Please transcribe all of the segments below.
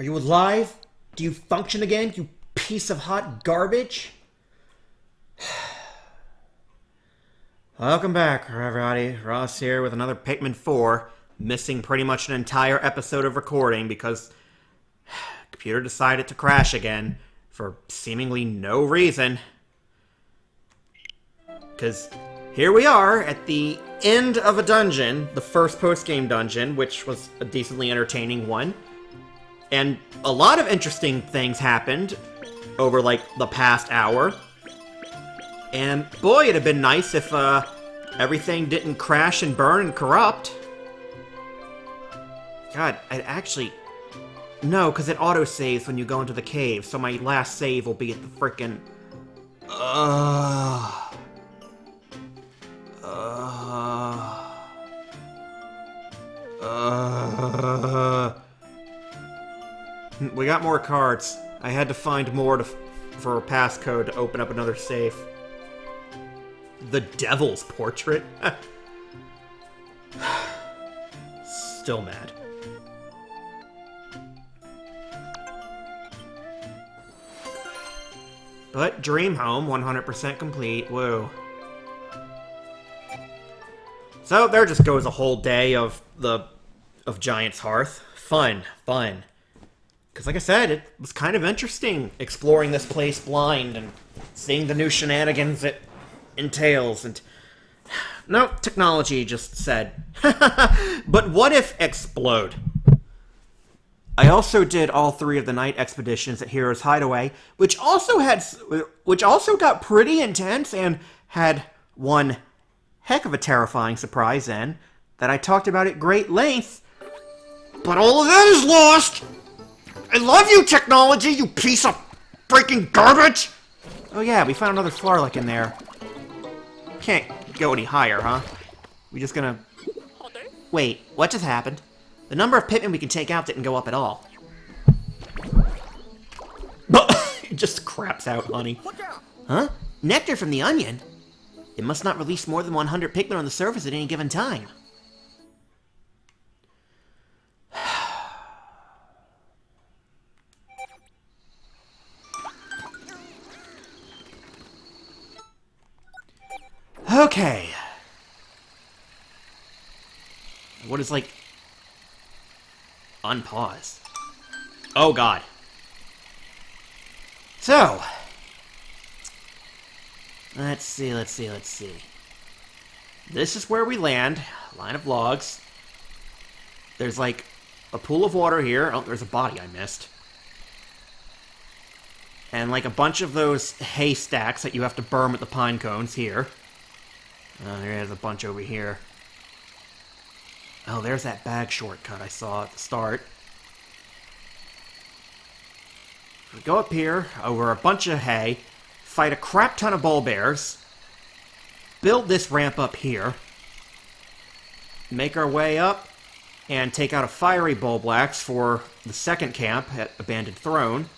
Are you alive? Do you function again, you piece of hot garbage? Welcome back, everybody. Ross here with another Pikmin 4. Missing pretty much an entire episode of recording because the computer decided to crash again for seemingly no reason. Because here we are at the end of a dungeon, the first post-game dungeon, which was a decently entertaining one. And a lot of interesting things happened over, like, the past hour. And boy, it'd have been nice if everything didn't crash and burn and corrupt. God, I'd actually... No, because it auto-saves when you go into the cave, so my last save will be at the frickin'... We got more cards. I had to find more for a passcode to open up another safe. The Devil's Portrait? Still mad. But Dream Home, 100% complete. Woo. So there just goes a whole day of Giant's Hearth. Fun. Because like I said, it was kind of interesting exploring this place blind and seeing the new shenanigans it entails. And no, technology just said, but what if explode? I also did all 3 of the night expeditions at Hero's Hideaway, which also got pretty intense and had one heck of a terrifying surprise in that I talked about at great length. But all of that is lost. I love you, technology, you piece of freaking garbage! Oh yeah, we found another Flarlick in there. Can't go any higher, huh? We just gonna... Wait, what just happened? The number of Pikmin we can take out didn't go up at all. It just craps out honey. Huh? Nectar from the onion? It must not release more than 100 Pikmin on the surface at any given time. Okay. What is, like... Unpause. Oh, God. So. Let's see. This is where we land. Line of logs. There's, like, a pool of water here. Oh, there's a body I missed. And, like, a bunch of those hay stacks that you have to burn with the pine cones here. There's a bunch over here. Oh, there's that bag shortcut I saw at the start. We go up here, over a bunch of hay, fight a crap ton of bull bears, build this ramp up here, make our way up, and take out a fiery bullblacks for the second camp at Abandoned Throne.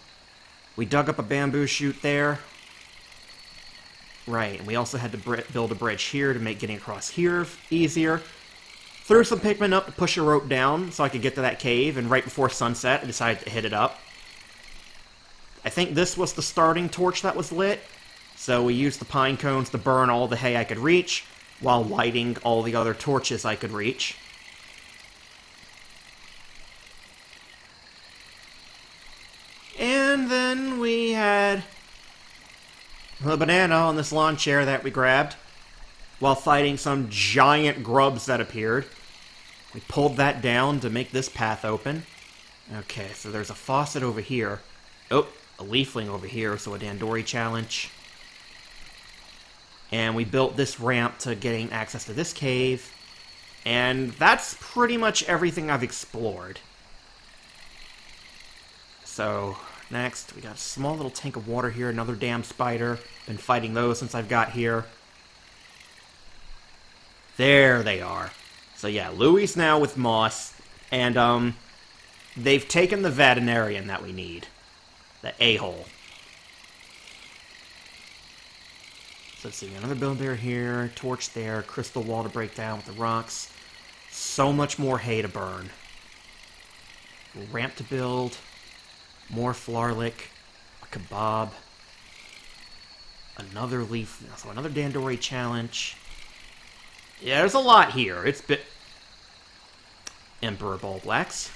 We dug up a bamboo shoot there. Right, and we also had to build a bridge here to make getting across here easier. Threw some Pikmin up to push a rope down so I could get to that cave, and right before sunset, I decided to hit it up. I think this was the starting torch that was lit, so we used the pine cones to burn all the hay I could reach, while lighting all the other torches I could reach. And then we had the banana on this lawn chair that we grabbed while fighting some giant grubs that appeared. We pulled that down to make this path open. Okay, so there's a faucet over here. Oh, a leafling over here, so a Dandori challenge. And we built this ramp to getting access to this cave. And that's pretty much everything I've explored. So, next, we got a small little tank of water here, another damn spider. Been fighting those since I've got here. There they are. So yeah, Louie's now with Moss, and they've taken the veterinarian that we need. The a-hole. So let's see, another build bear here, torch there, crystal wall to break down with the rocks. So much more hay to burn. Ramp to build. More Flarlick. A kebab. Another leaf. So another Dandori challenge. Yeah, there's a lot here. It's bit... Emperor Bulblax.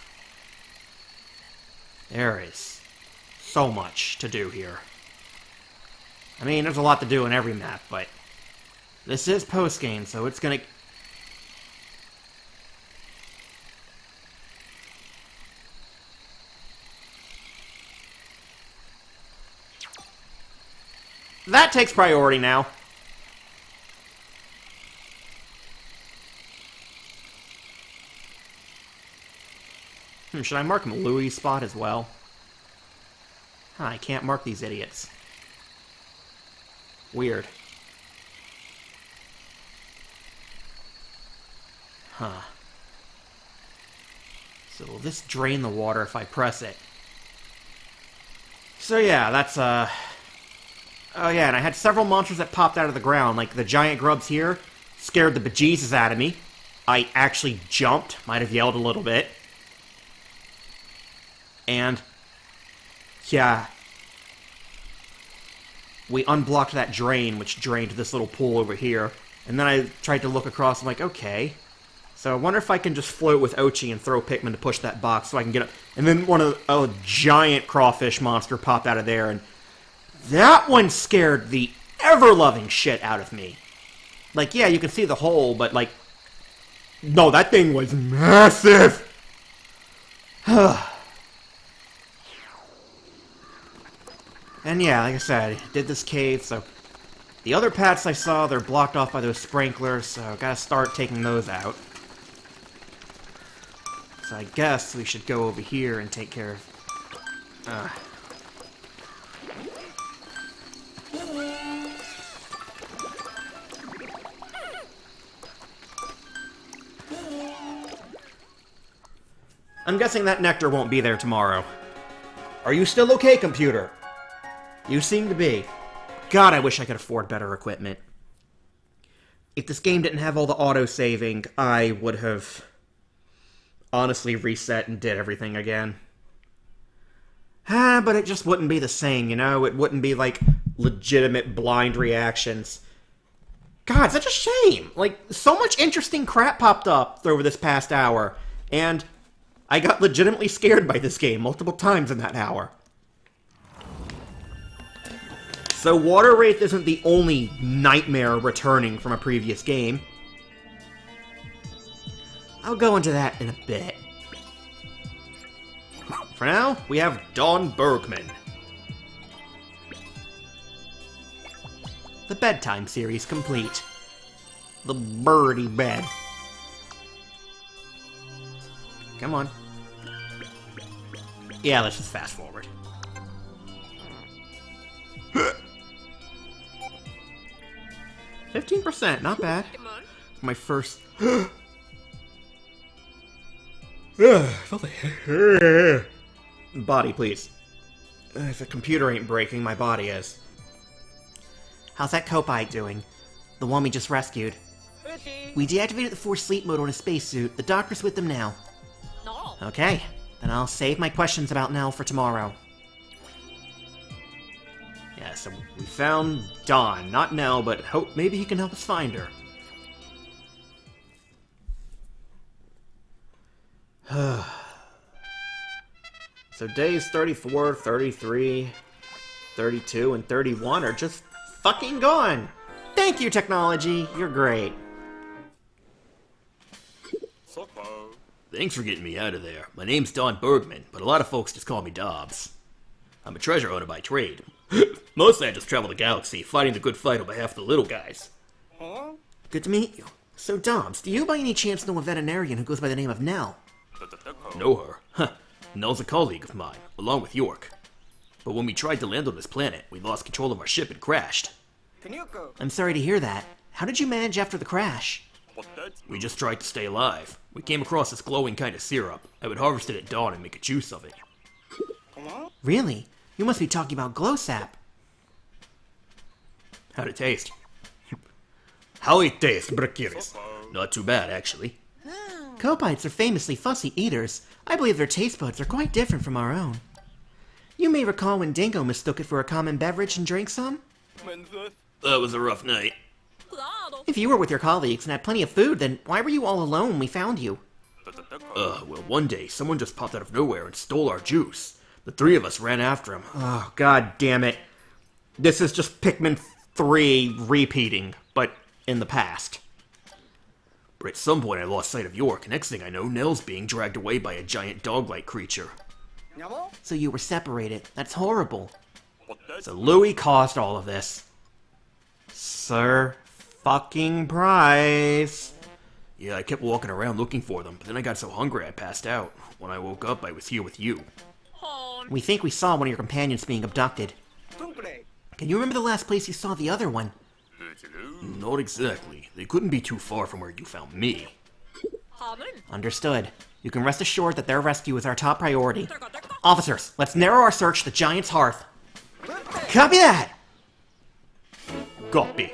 There is so much to do here. I mean, there's a lot to do in every map, but... This is post-game, so it's gonna... That takes priority now. Should I mark him Louis' spot as well? Huh, I can't mark these idiots. Weird. Huh. So will this drain the water if I press it? So yeah, that's, Oh yeah, and I had several monsters that popped out of the ground, like the giant grubs here, scared the bejesus out of me. I actually jumped, might have yelled a little bit. And, yeah, we unblocked that drain, which drained this little pool over here. And then I tried to look across, I'm like, okay. So I wonder if I can just float with Ochi and throw Pikmin to push that box so I can get up. And then a giant crawfish monster popped out of there, and that one scared the ever-loving shit out of me. Like, yeah, you can see the hole, but, like, no, that thing was massive! And yeah, like I said, I did this cave, so... The other paths I saw, they're blocked off by those sprinklers, so I gotta start taking those out. So I guess we should go over here and take care of... I'm guessing that nectar won't be there tomorrow. Are you still okay, computer? You seem to be. God, I wish I could afford better equipment. If this game didn't have all the auto-saving, I would have honestly reset and did everything again. But it just wouldn't be the same, you know? It wouldn't be, like, legitimate blind reactions. God, such a shame! Like, so much interesting crap popped up over this past hour, and I got legitimately scared by this game multiple times in that hour. So Water Wraith isn't the only nightmare returning from a previous game. I'll go into that in a bit. For now, we have Don Bergman. The bedtime series complete. The birdie bed. Come on. Yeah, let's just fast forward. 15%, not bad. My first... Body, please. If the computer ain't breaking, my body is. How's that Kopite doing? The one we just rescued. We deactivated the forced sleep mode on his spacesuit. The doctor's with them now. Okay, then I'll save my questions about Nell for tomorrow. Yeah, so we found Dawn. Not Nell, but hope maybe he can help us find her. So days 34, 33, 32, and 31 are just fucking gone! Thank you, technology! You're great. Thanks for getting me out of there. My name's Don Bergman, but a lot of folks just call me Dobbs. I'm a treasure hunter by trade. Mostly I just travel the galaxy, fighting the good fight on behalf of the little guys. Good to meet you. So, Dobbs, do you by any chance know a veterinarian who goes by the name of Nell? Know her? Huh. Nell's a colleague of mine, along with York. But when we tried to land on this planet, we lost control of our ship and crashed. I'm sorry to hear that. How did you manage after the crash? We just tried to stay alive. We came across this glowing kind of syrup. I would harvest it at dawn and make a juice of it. Really? You must be talking about glow sap. How'd it taste? How it taste, Brachiris? Not too bad, actually. Kopites are famously fussy eaters. I believe their taste buds are quite different from our own. You may recall when Dingo mistook it for a common beverage and drank some? That was a rough night. If you were with your colleagues and had plenty of food, then why were you all alone when we found you? Well, one day, someone just popped out of nowhere and stole our juice. The three of us ran after him. Oh, god damn it. This is just Pikmin 3 repeating, but in the past. But at some point I lost sight of York. Next thing I know, Nell's being dragged away by a giant dog-like creature. So you were separated. That's horrible. So Louis caused all of this. Sir fucking Price. Yeah, I kept walking around looking for them, but then I got so hungry I passed out. When I woke up, I was here with you. We think we saw one of your companions being abducted. Can you remember the last place you saw the other one? Not exactly. They couldn't be too far from where you found me. Understood. You can rest assured that their rescue is our top priority. Officers, let's narrow our search to the Giant's Hearth. Copy that! Copy.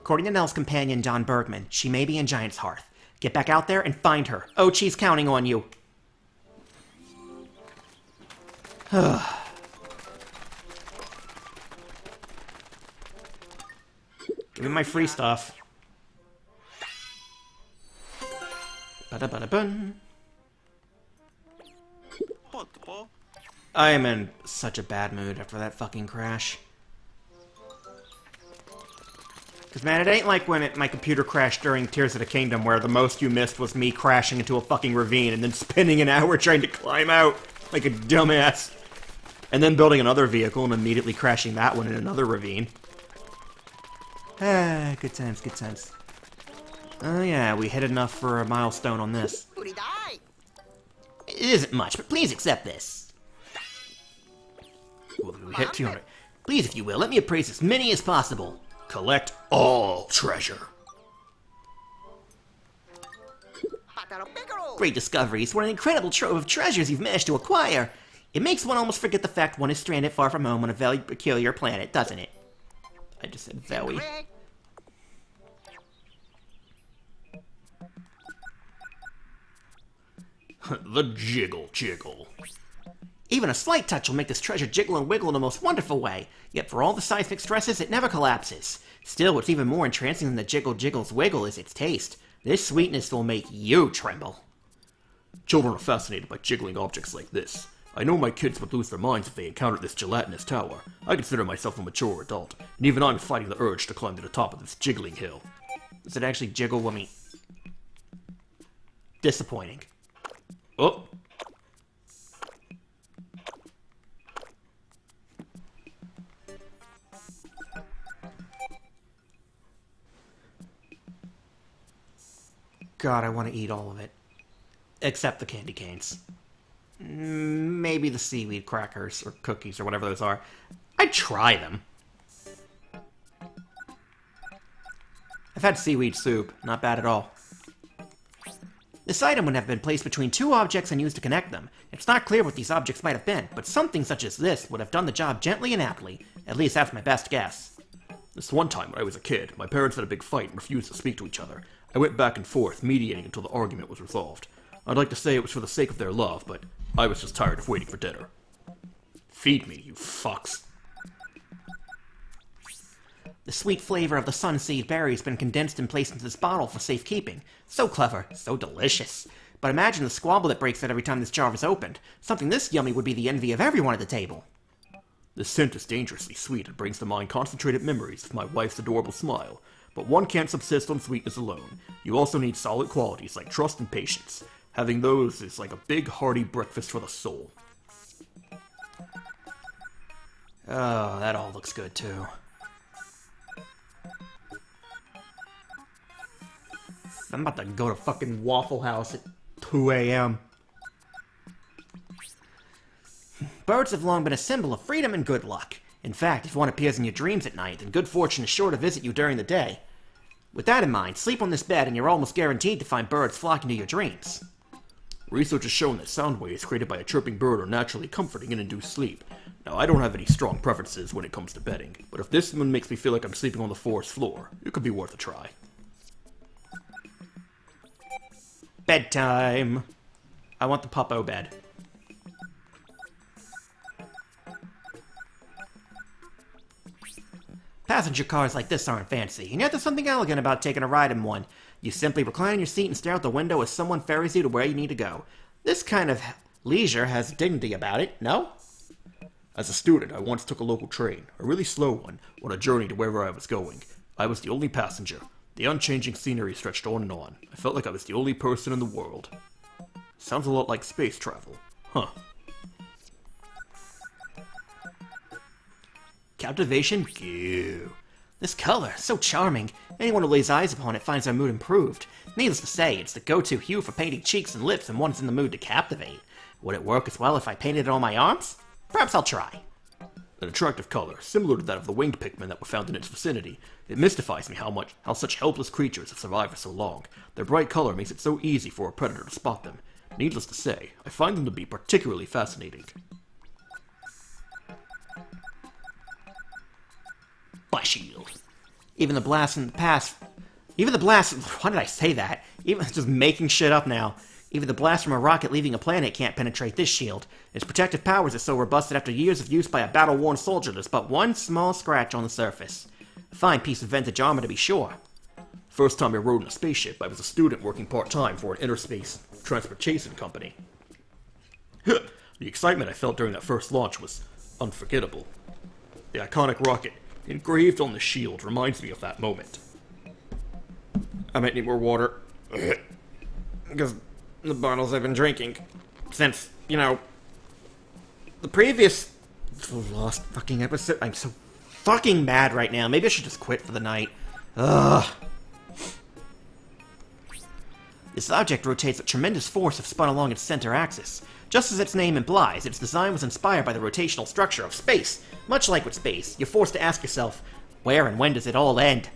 According to Nell's companion, Don Bergman, she may be in Giant's Hearth. Get back out there and find her. Ochi's counting on you. Give me my free stuff. Ba-da-ba-da-bun. I am in such a bad mood after that fucking crash. Because, man, it ain't like when my computer crashed during Tears of the Kingdom, where the most you missed was me crashing into a fucking ravine and then spending an hour trying to climb out like a dumbass. And then building another vehicle and immediately crashing that one in another ravine. Ah, good times, good times. Oh yeah, we hit enough for a milestone on this. It isn't much, but please accept this. Well, we hit 200. Please, if you will, let me appraise as many as possible. Collect all treasure. Great discoveries. What an incredible trove of treasures you've managed to acquire. It makes one almost forget the fact one is stranded far from home on a very peculiar planet, doesn't it? I just said very. The jiggle. Even a slight touch will make this treasure jiggle and wiggle in the most wonderful way. Yet for all the seismic stresses, it never collapses. Still, what's even more entrancing than the jiggle's wiggle is its taste. This sweetness will make you tremble. Children are fascinated by jiggling objects like this. I know my kids would lose their minds if they encountered this gelatinous tower. I consider myself a mature adult, and even I'm fighting the urge to climb to the top of this jiggling hill. Does it actually jiggle when we... Disappointing. Oh! God, I want to eat all of it. Except the candy canes. Maybe the seaweed crackers or cookies or whatever those are. I'd try them. I've had seaweed soup. Not bad at all. This item would have been placed between two objects and used to connect them. It's not clear what these objects might have been, but something such as this would have done the job gently and aptly. At least that's my best guess. This one time when I was a kid, my parents had a big fight and refused to speak to each other. I went back and forth, mediating until the argument was resolved. I'd like to say it was for the sake of their love, but I was just tired of waiting for dinner. Feed me, you fucks. The sweet flavor of the sunseed berry has been condensed and placed into this bottle for safekeeping. So clever, so delicious. But imagine the squabble that breaks out every time this jar is opened. Something this yummy would be the envy of everyone at the table. This scent is dangerously sweet and brings to mind concentrated memories of my wife's adorable smile. But one can't subsist on sweetness alone. You also need solid qualities like trust and patience. Having those is like a big hearty breakfast for the soul. Oh, that all looks good too. I'm about to go to fucking Waffle House at 2 a.m. Birds have long been a symbol of freedom and good luck. In fact, if one appears in your dreams at night, then good fortune is sure to visit you during the day. With that in mind, sleep on this bed and you're almost guaranteed to find birds flocking to your dreams. Research has shown that sound waves created by a chirping bird are naturally comforting and induce sleep. Now, I don't have any strong preferences when it comes to bedding, but if this one makes me feel like I'm sleeping on the forest floor, it could be worth a try. Bedtime. I want the puppo bed. Passenger cars like this aren't fancy, and yet there's something elegant about taking a ride in one. You simply recline in your seat and stare out the window as someone ferries you to where you need to go. This kind of leisure has dignity about it, no? As a student, I once took a local train, a really slow one, on a journey to wherever I was going. I was the only passenger. The unchanging scenery stretched on and on. I felt like I was the only person in the world. Sounds a lot like space travel. Huh. Captivation? Ew. This color, so charming. Anyone who lays eyes upon it finds their mood improved. Needless to say, it's the go-to hue for painting cheeks and lips when one's in the mood to captivate. Would it work as well if I painted it on my arms? Perhaps I'll try. An attractive color, similar to that of the winged Pikmin that were found in its vicinity. It mystifies me how such helpless creatures have survived for so long. Their bright color makes it so easy for a predator to spot them. Needless to say, I find them to be particularly fascinating. Blast shield. Even the blast in the past... Why did I say that? Even just making shit up now. Even the blast from a rocket leaving a planet can't penetrate this shield. Its protective powers are so robust that after years of use by a battle-worn soldier, there's but one small scratch on the surface. A fine piece of vintage armor to be sure. First time I rode in a spaceship, I was a student working part-time for an interspace transportation company. The excitement I felt during that first launch was unforgettable. The iconic rocket, engraved on the shield, reminds me of that moment. I might need more water. Because the bottles I've been drinking since, the previous last fucking episode. I'm so fucking mad right now. Maybe I should just quit for the night. Ugh. This object rotates with tremendous force if spun along its center axis. Just as its name implies, its design was inspired by the rotational structure of space. Much like with space, you're forced to ask yourself, where and when does it all end?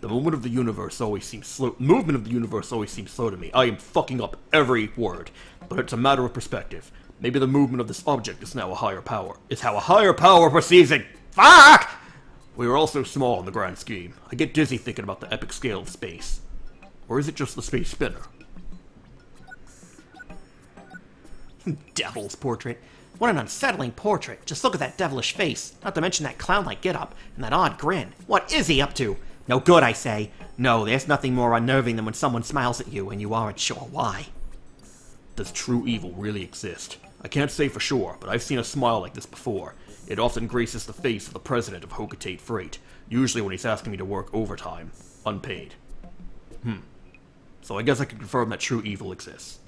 The movement of the universe always seems slow to me. I am fucking up every word, but it's a matter of perspective. Maybe the movement of this object is now a higher power. It's how a higher power perceives it. Fuck! We are all so small in the grand scheme. I get dizzy thinking about the epic scale of space. Or is it just the space spinner? Devil's portrait. What an unsettling portrait. Just look at that devilish face. Not to mention that clown-like get-up and that odd grin. What is he up to? No good, I say. No, there's nothing more unnerving than when someone smiles at you and you aren't sure why. Does true evil really exist? I can't say for sure, but I've seen a smile like this before. It often graces the face of the president of Hokatate Freight, usually when he's asking me to work overtime, unpaid. So I guess I can confirm that true evil exists.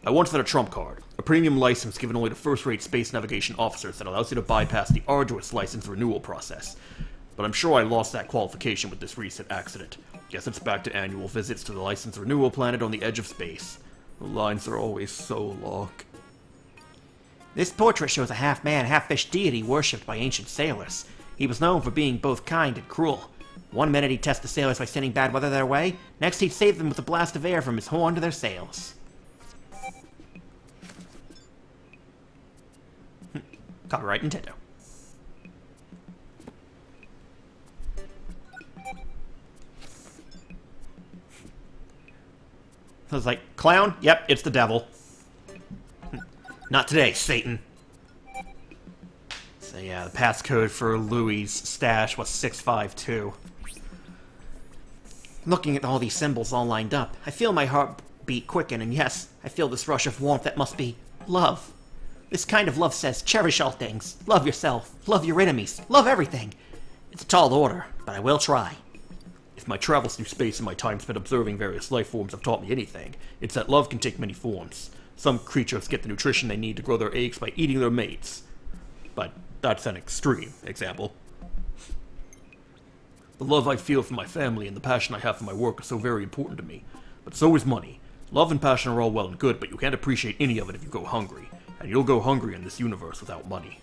I once had a trump card, a premium license given only to first-rate space navigation officers that allows you to bypass the arduous license renewal process. But I'm sure I lost that qualification with this recent accident. Guess it's back to annual visits to the license renewal planet on the edge of space. The lines are always so long. This portrait shows a half-man, half-fish deity worshipped by ancient sailors. He was known for being both kind and cruel. One minute he'd test the sailors by sending bad weather their way, next he'd save them with a blast of air from his horn to their sails. Copyright Nintendo. I was like, clown? Yep, it's the devil. Not today, Satan. So yeah, the passcode for Louis' stash was 652. Looking at all these symbols all lined up, I feel my heart beat quicken, and yes, I feel this rush of warmth that must be love. This kind of love says, cherish all things, love yourself, love your enemies, love everything. It's a tall order, but I will try. If my travels through space and my time spent observing various life forms have taught me anything, it's that love can take many forms. Some creatures get the nutrition they need to grow their eggs by eating their mates. But that's an extreme example. The love I feel for my family and the passion I have for my work are so very important to me. But so is money. Love and passion are all well and good, but you can't appreciate any of it if you go hungry. And you'll go hungry in this universe without money.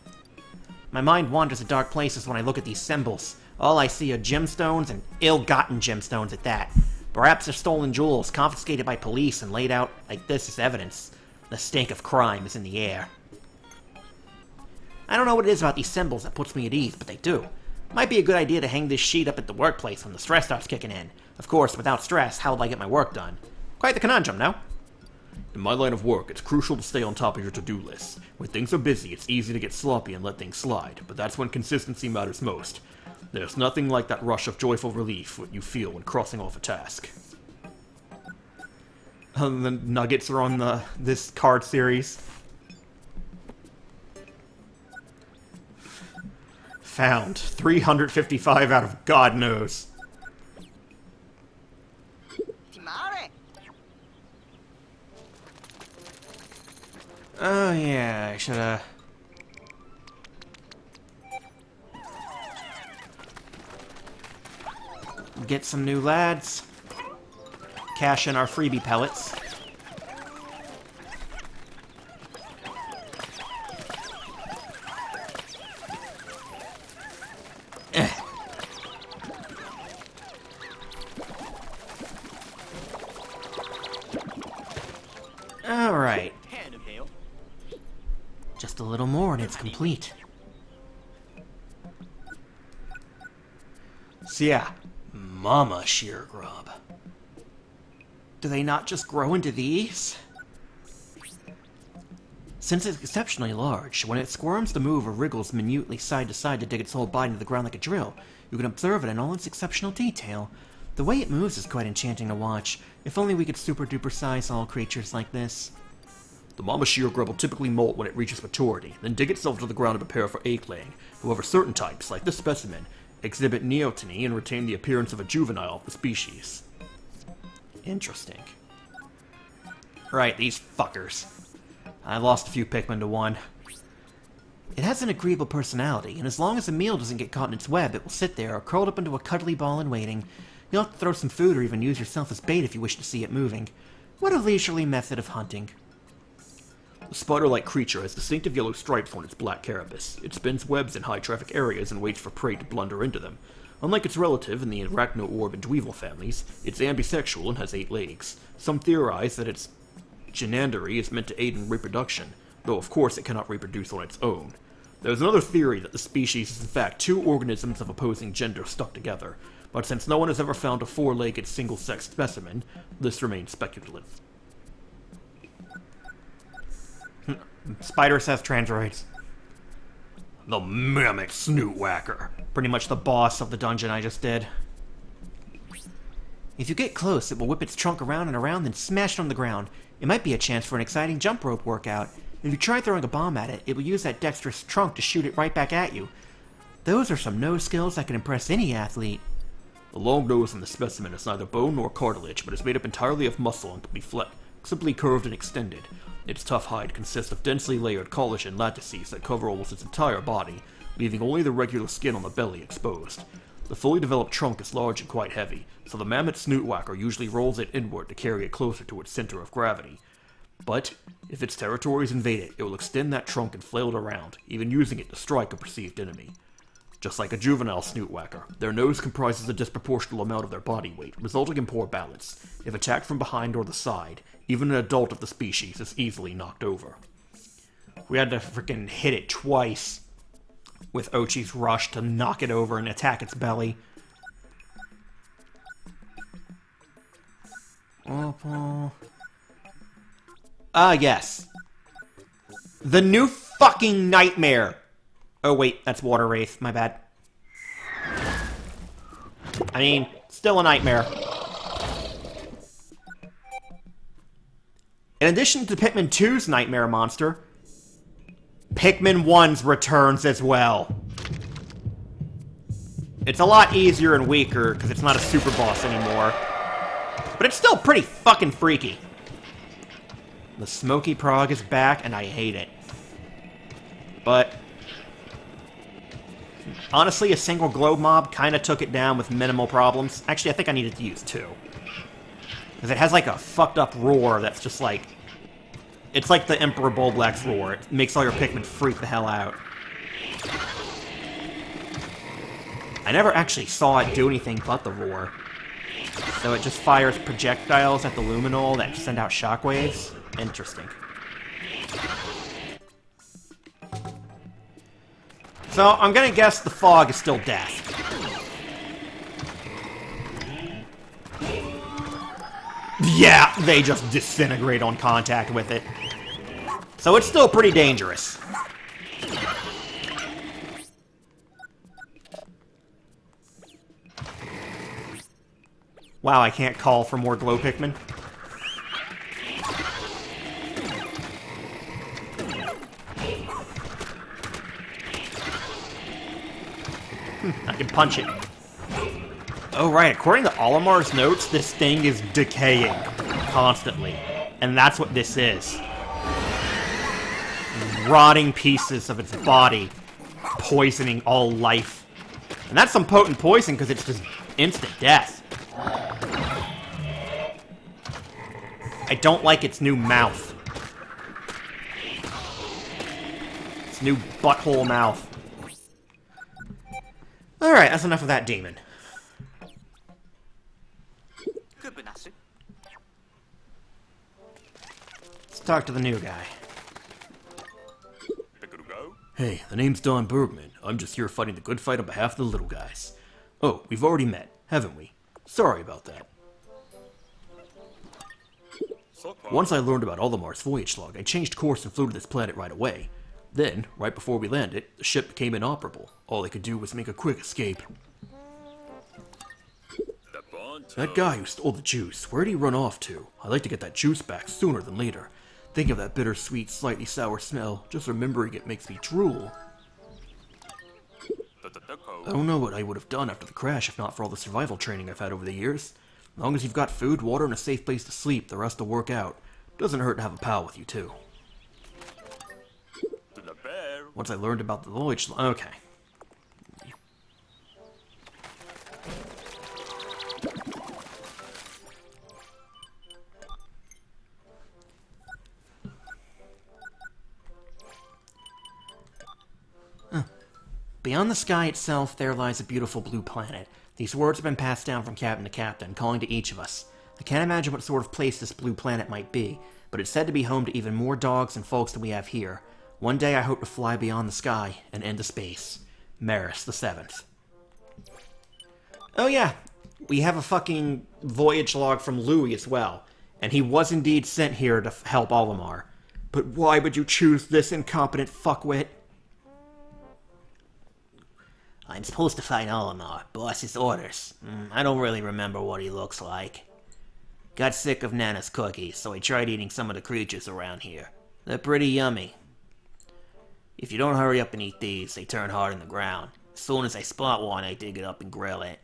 My mind wanders to dark places when I look at these symbols. All I see are gemstones, and ill-gotten gemstones at that. Perhaps they're stolen jewels, confiscated by police, and laid out like this as evidence. The stink of crime is in the air. I don't know what it is about these symbols that puts me at ease, but they do. Might be a good idea to hang this sheet up at the workplace when the stress starts kicking in. Of course, without stress, how would I get my work done? Quite the conundrum, no? In my line of work, it's crucial to stay on top of your to-do list. When things are busy, it's easy to get sloppy and let things slide, but that's when consistency matters most. There's nothing like that rush of joyful relief you feel when crossing off a task. The nuggets are on this card series. Found 355 out of God knows. Oh yeah, I should've... Get some new lads. Cash in our freebie pellets. Alright. Just a little more and it's complete. So yeah, Mama Sheer Grub. Do they not just grow into these? Since it's exceptionally large, when it squirms to move or wriggles minutely side to side to dig its whole body into the ground like a drill, you can observe it in all its exceptional detail. The way it moves is quite enchanting to watch. If only we could super-duper size all creatures like this. The Mama Sheer Grub will typically molt when it reaches maturity, then dig itself to the ground to prepare for egg-laying. However, certain types, like this specimen, exhibit neoteny and retain the appearance of a juvenile of the species. Interesting. Right, these fuckers. I lost a few Pikmin to one. It has an agreeable personality, and as long as a meal doesn't get caught in its web, it will sit there, curled up into a cuddly ball in waiting. You'll have to throw some food or even use yourself as bait if you wish to see it moving. What a leisurely method of hunting. The spider-like creature has distinctive yellow stripes on its black carapace. It spins webs in high-traffic areas and waits for prey to blunder into them. Unlike its relative in the Arachno-Orb and Dweevil families, it's ambisexual and has 8 legs. Some theorize that its genandry is meant to aid in reproduction, though of course it cannot reproduce on its own. There's another theory that the species is in fact 2 organisms of opposing gender stuck together, but since no one has ever found a 4-legged single-sex specimen, this remains speculative. Spider says Transroids. The Mammoth Snoot Whacker. Pretty much the boss of the dungeon I just did. If you get close, it will whip its trunk around and around, then smash it on the ground. It might be a chance for an exciting jump rope workout. If you try throwing a bomb at it, it will use that dexterous trunk to shoot it right back at you. Those are some nose skills that can impress any athlete. The long nose on the specimen is neither bone nor cartilage, but is made up entirely of muscle and can be flexibly curved and extended. Its tough hide consists of densely layered collagen lattices that cover almost its entire body, leaving only the regular skin on the belly exposed. The fully developed trunk is large and quite heavy, so the mammoth snoot whacker usually rolls it inward to carry it closer to its center of gravity. But, if its territory is invaded, it will extend that trunk and flail it around, even using it to strike a perceived enemy. Just like a juvenile snoot whacker, their nose comprises a disproportional amount of their body weight, resulting in poor balance. If attacked from behind or the side, even an adult of the species is easily knocked over. We had to freaking hit it twice with Ochi's Rush to knock it over and attack its belly. Yes. The new fucking nightmare! Oh wait, that's Water Wraith, my bad. I mean, still a nightmare. In addition to Pikmin 2's nightmare monster, Pikmin 1's returns as well. It's a lot easier and weaker because it's not a super boss anymore. But it's still pretty fucking freaky. The Smoky Prog is back and I hate it. But honestly, a single globe mob kind of took it down with minimal problems. Actually, I think I needed to use 2. Because it has like a fucked up roar that's just like... It's like the Emperor Bulblax's roar. It makes all your Pikmin freak the hell out. I never actually saw it do anything but the roar. So it just fires projectiles at the luminol that send out shockwaves. Interesting. So I'm gonna guess the fog is still death. Yeah, they just disintegrate on contact with it. So it's still pretty dangerous. Wow, I can't call for more glow Pikmin. I can punch it. Oh, right. According to Olimar's notes, this thing is decaying constantly. And that's what this is. Rotting pieces of its body, poisoning all life. And that's some potent poison because it's just instant death. I don't like its new mouth. Its new butthole mouth. Alright, that's enough of that demon. Let's talk to the new guy. Hey, the name's Don Bergman. I'm just here fighting the good fight on behalf of the little guys. Oh, we've already met, haven't we? Sorry about that. Once I learned about Olimar's voyage log, I changed course and flew to this planet right away. Then, right before we landed, the ship became inoperable. All I could do was make a quick escape. That guy who stole the juice, where'd he run off to? I'd like to get that juice back sooner than later. Thinking of that bittersweet, slightly sour smell, just remembering it makes me drool. I don't know what I would have done after the crash if not for all the survival training I've had over the years. As long as you've got food, water, and a safe place to sleep, the rest will work out. Doesn't hurt to have a pal with you, too. Once I learned about the voyage... Okay. Beyond the sky itself, there lies a beautiful blue planet. These words have been passed down from captain to captain, calling to each of us. I can't imagine what sort of place this blue planet might be, but it's said to be home to even more dogs and folks than we have here. One day I hope to fly beyond the sky and into space. Maris the 7th. Oh yeah, we have a fucking voyage log from Louis as well. And he was indeed sent here to help Olimar. But why would you choose this incompetent fuckwit? I'm supposed to find Olimar. Boss's orders. I don't really remember what he looks like. Got sick of Nana's cookies, so I tried eating some of the creatures around here. They're pretty yummy. If you don't hurry up and eat these, they turn hard in the ground. As soon as I spot one, I dig it up and grill it.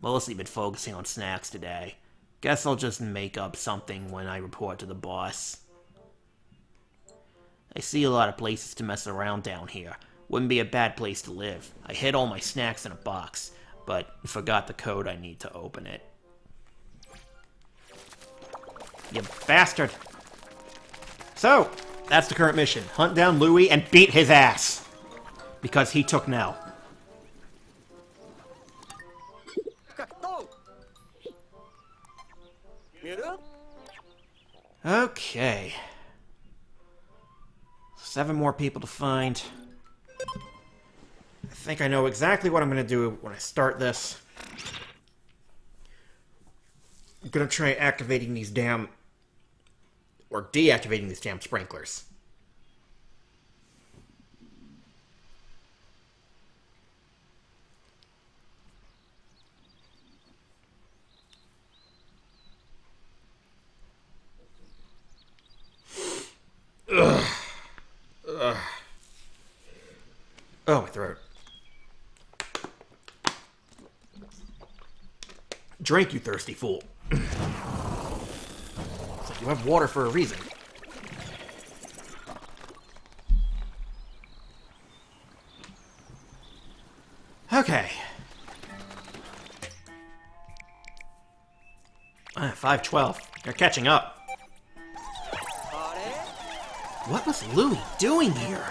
Mostly been focusing on snacks today. Guess I'll just make up something when I report to the boss. I see a lot of places to mess around down here. Wouldn't be a bad place to live. I hid all my snacks in a box, but forgot the code I need to open it. You bastard. So, that's the current mission. Hunt down Louis and beat his ass. Because he took Nell. Okay. 7 more people to find. I think I know exactly what I'm going to do when I start this. I'm going to try activating these damn... or deactivating these damn sprinklers. Ugh. Ugh. Oh, my throat. Drink, you thirsty fool. It's like you have water for a reason. Okay. 5:12. You're catching up. What was Louis doing here?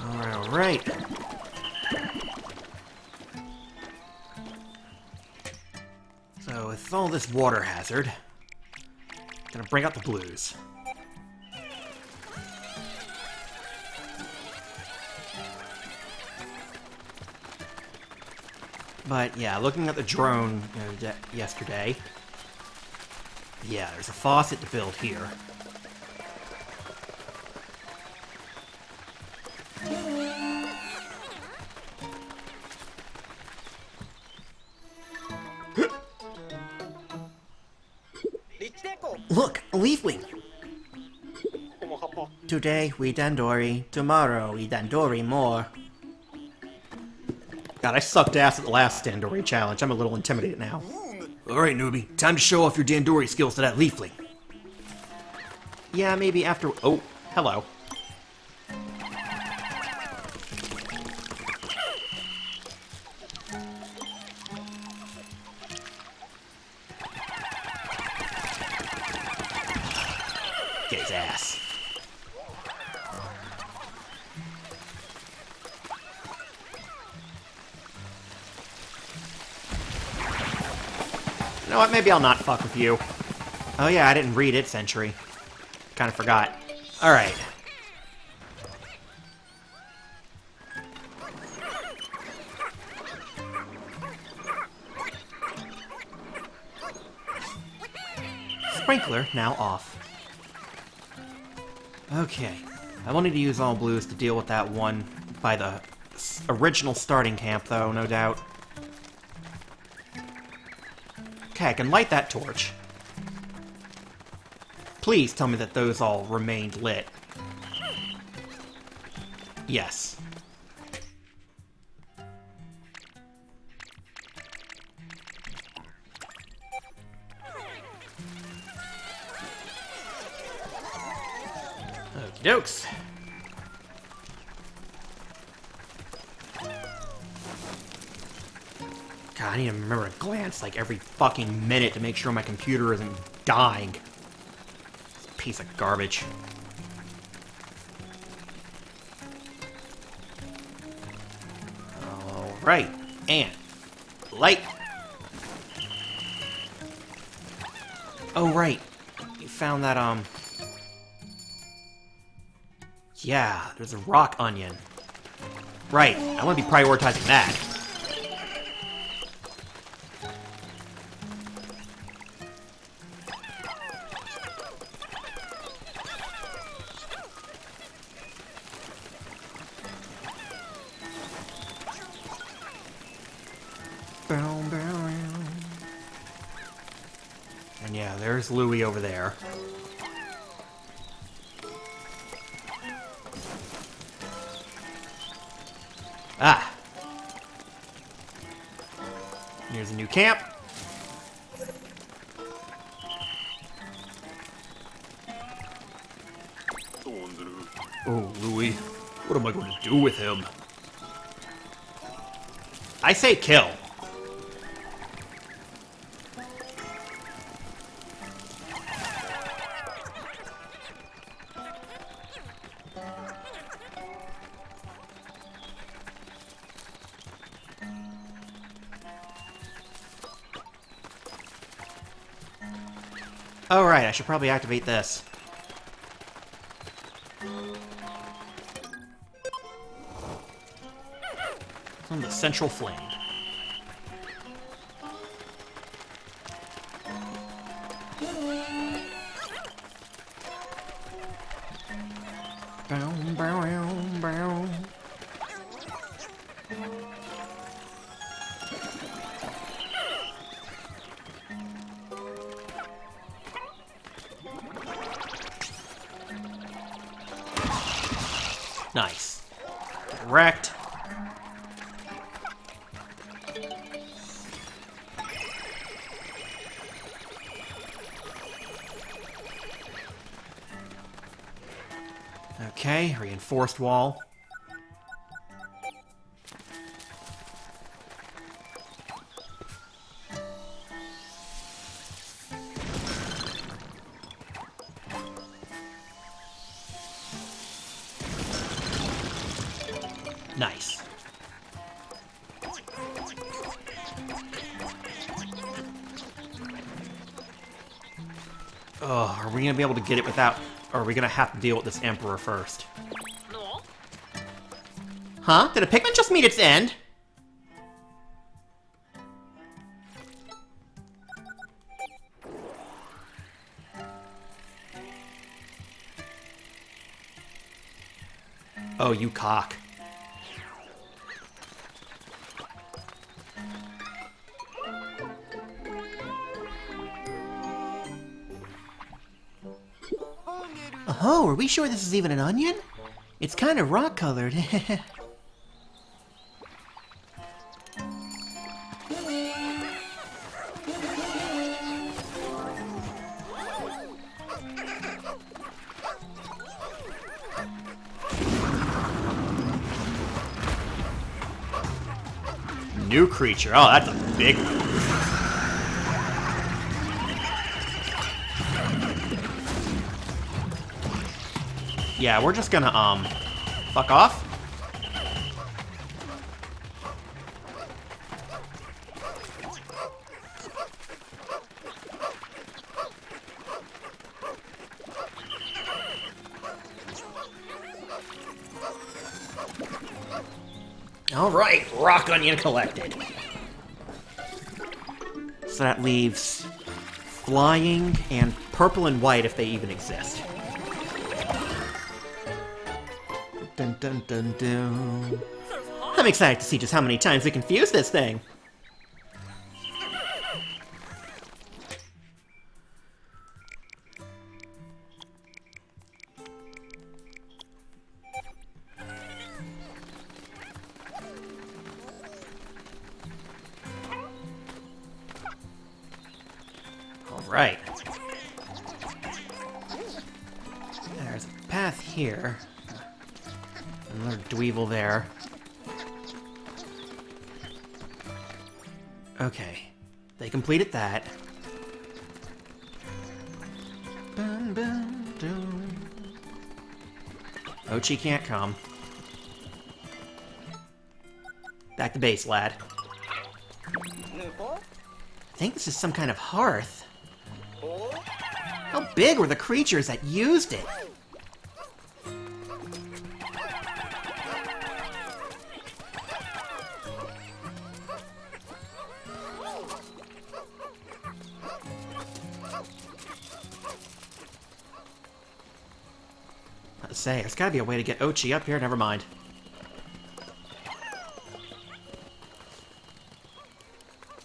Alright. So, with all this water hazard, gonna bring out the blues. But yeah, looking at the drone yesterday, yeah, there's a faucet to build here. Look, a leafling! Today we dandori, tomorrow we dandori more. God, I sucked ass at the last dandori challenge. I'm a little intimidated now. Alright, newbie. Time to show off your Dandori skills to that leafling. Yeah, maybe after... Oh, hello. Get his ass. You know what, maybe I'll not fuck with you. Oh yeah, I didn't read its entry. Kinda forgot. Alright. Sprinkler now off. Okay. I wanted to use all blues to deal with that one by the original starting camp, though, no doubt. Okay, I can light that torch. Please tell me that those all remained lit. Yes. Okie dokes. God, I need to remember to glance like every fucking minute to make sure my computer isn't dying. Piece of garbage. Alright, and light. Oh, right. You found that, yeah, there's a rock onion. Right, I want to be prioritizing that. And yeah, there's Louie over there. Ah! Here's a new camp. Oh, Louie. What am I going to do with him? I say kill. Oh, right, I should probably activate this. From the central flame. Nice. Wrecked. Okay, reinforced wall. Nice. Oh, are we gonna be able to get it without... Or are we gonna have to deal with this Emperor first? Huh? Did a Pikmin just meet its end? Oh, you cock. Oh, are we sure this is even an onion? It's kind of rock-colored. New creature. Oh, that's a big one. Yeah, we're just gonna, fuck off. Alright, rock onion collected. So that leaves flying and purple and white if they even exist. Dun dun dun dun. I'm excited to see just how many times we confuse this thing. Alright. There's a path here. Another dweevil there. Okay. They completed that. Bum, bum, dum. Ochi can't come. Back to base, lad. I think this is some kind of hearth. How big were the creatures that used it? Let's say, there's gotta be a way to get Ochi up here, never mind.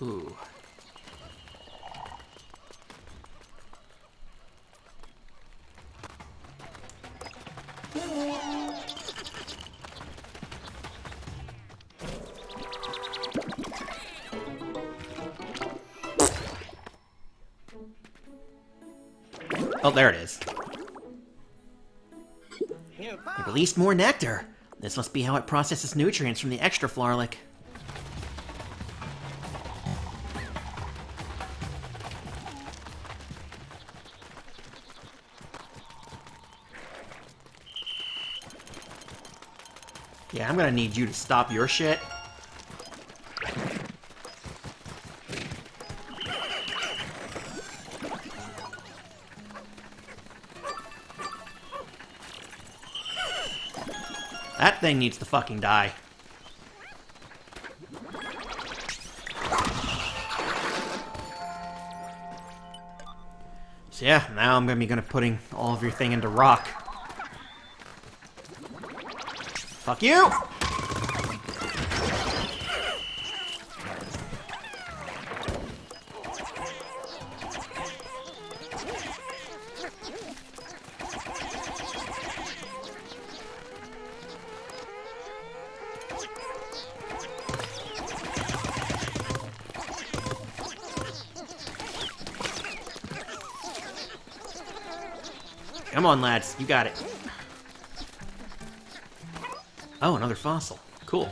Ooh. Oh, there it is. It released more nectar. This must be how it processes nutrients from the extra Flarlic. Yeah, I'm gonna need you to stop your shit. That thing needs to fucking die. So yeah, now I'm gonna putting all of your thing into rock. Fuck you! Come on, lads. You got it. Oh, another fossil. Cool.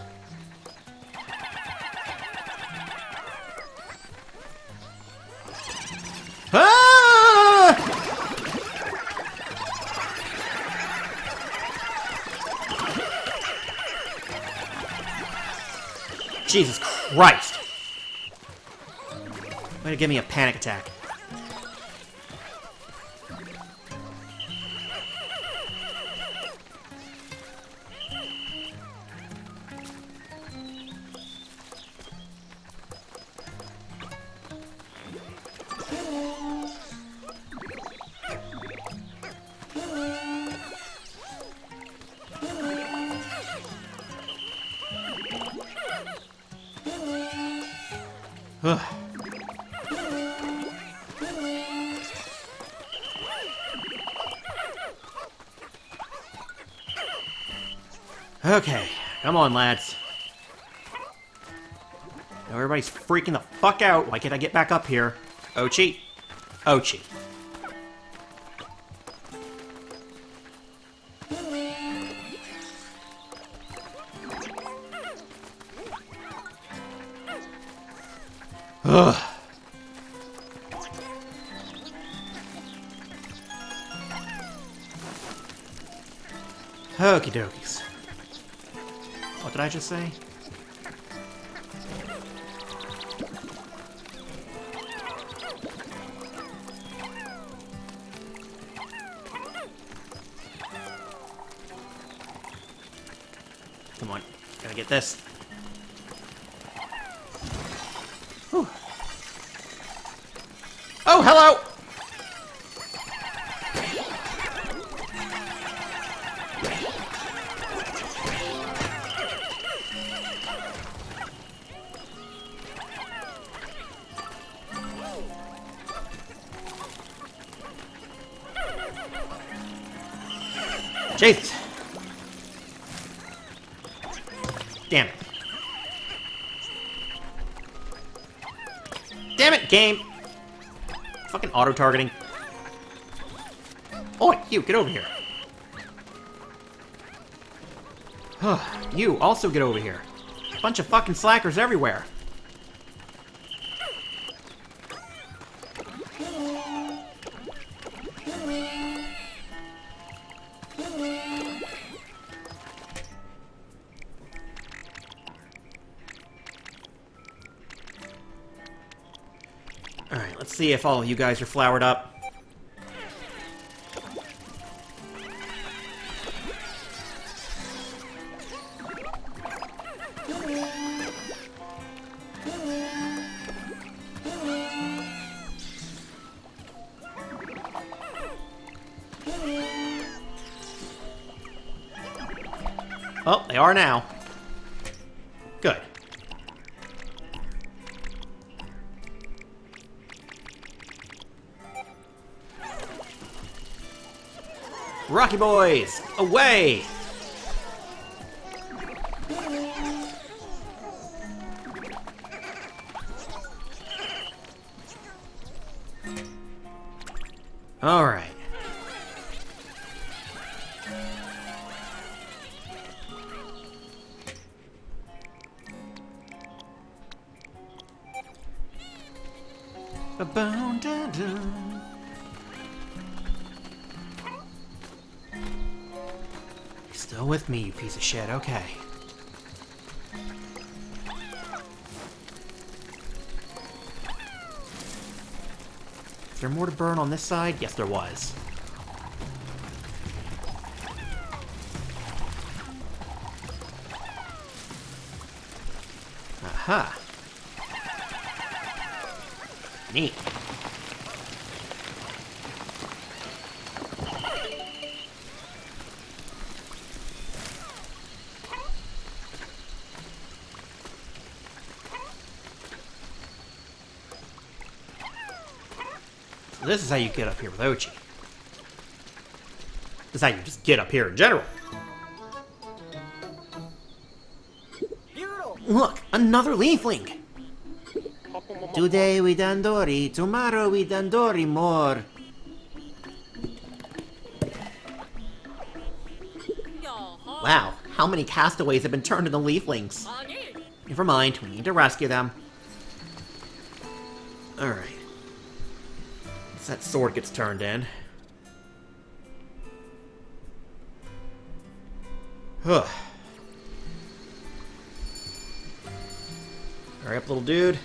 Ah! Jesus Christ! Way to give me a panic attack. Okay, come on, lads. Now everybody's freaking the fuck out. Why can't I get back up here? Ochi. Ochi. Ugh. Okie dokies. What did I just say? Come on, gotta get this. Whew. Oh, hello! Jesus! Damn it. Damn it, game! Fucking auto-targeting. Oh, you, get over here. You, also get over here. Bunch of fucking slackers everywhere. Alright, let's see if all of you guys are flowered up. Well, they are now. Good. Rocky boys, away! All right. Ba-boom-da-dum. Still with me, you piece of shit. Okay. Is there more to burn on this side? Yes, there was. Aha. Neat. So this is how you get up here with Ochi. This is how you just get up here in general. Look, another leafling! Today we dandori, tomorrow we dandori more. Wow, how many castaways have been turned into leaflings? Never mind, we need to rescue them. Alright. Once that sword gets turned in. Huh. Hurry up, little dude.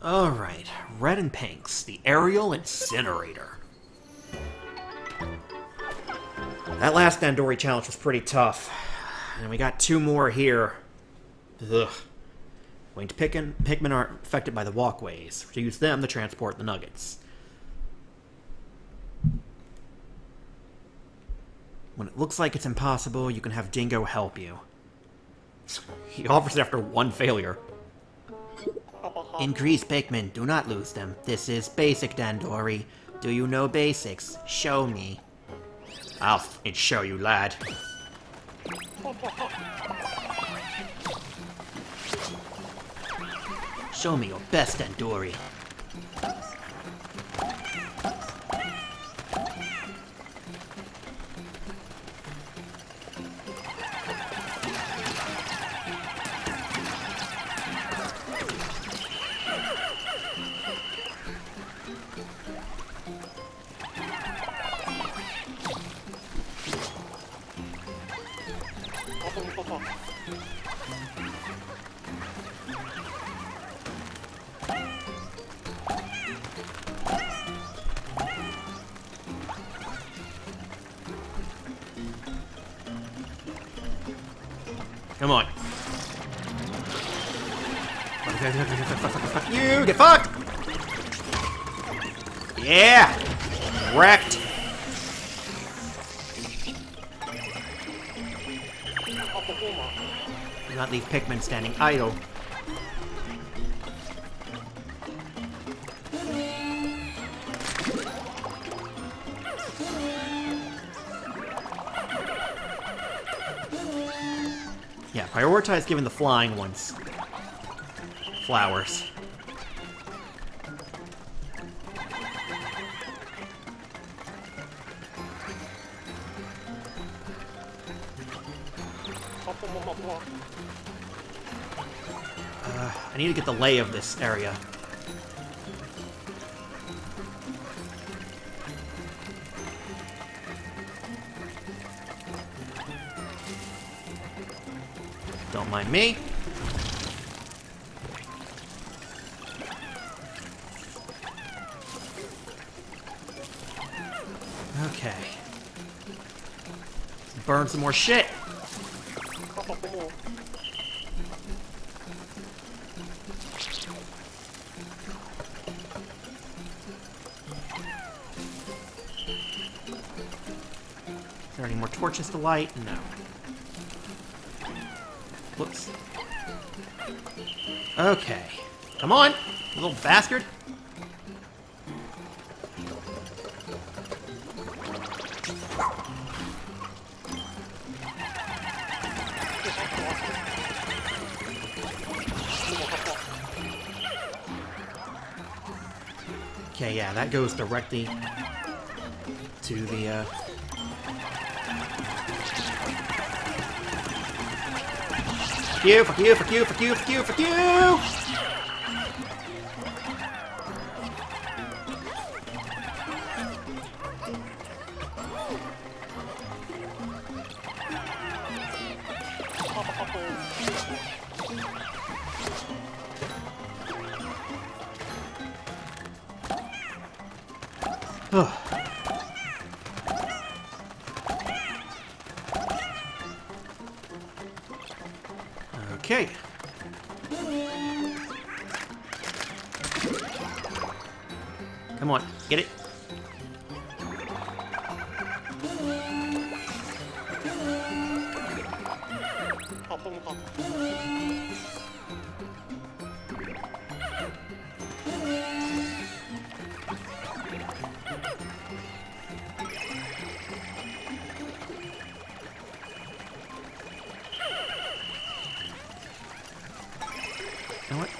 Alright, red and pinks, the aerial incinerator. That last Dandori challenge was pretty tough. And we got two more here. Ugh. Winged Pikmin aren't affected by the walkways. To use them to transport the nuggets. When it looks like it's impossible, you can have Dingo help you. He offers it after one failure. Increase Pikmin, do not lose them. This is basic, Dandori. Do you know basics? Show me. I'll f***ing show you, lad. Show me your best, Dandori. Come on. Fuck you! Get fucked! Yeah! Wrecked! Do not leave Pikmin standing idle. Yeah, prioritize giving the flying ones flowers. I need to get the lay of this area. Don't mind me. Okay. Let's burn some more shit. Is there any more torches to light? No. Whoops. Okay. Come on, you little bastard. Okay, yeah, that goes directly to the, Fuck you, fuck you, fuck you, fuck you, fuck you, fuck you! Ugh. Okay. Come on, get it. You know what?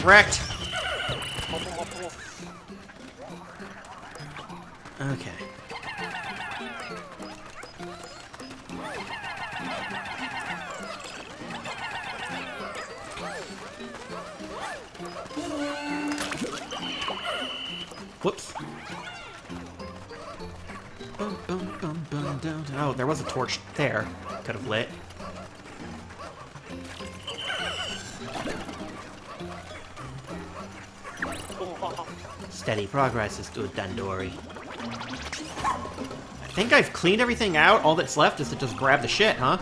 Wrecked. Okay. Whoops. Bum, bum, bum, bum, down. Oh, there was a torch there. Could have lit. Steady progress is good, Dandori. I think I've cleaned everything out. All that's left is to just grab the shit, huh?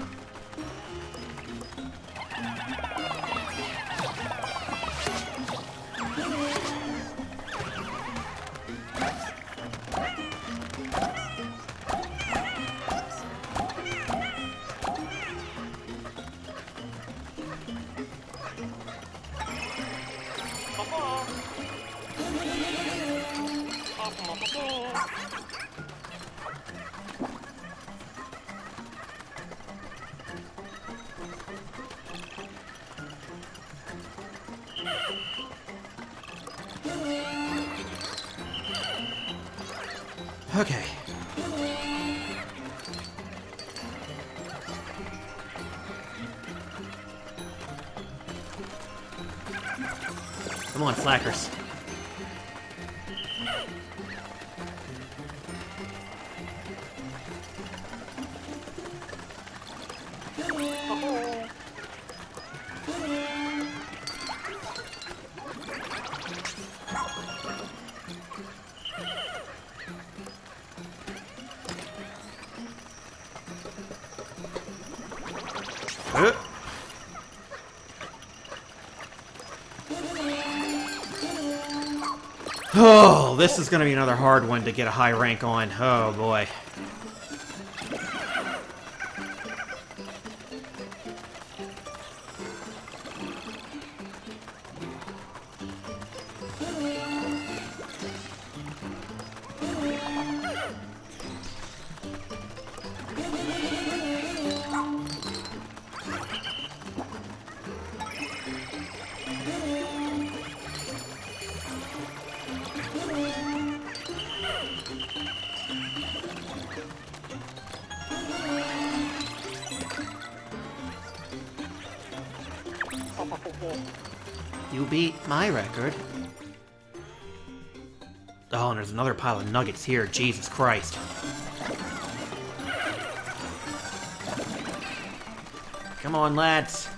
Okay. Come on, slackers. Oh, this is gonna be another hard one to get a high rank on. Oh boy. You beat my record. Oh, and there's another pile of nuggets here. Jesus Christ. Come on, lads.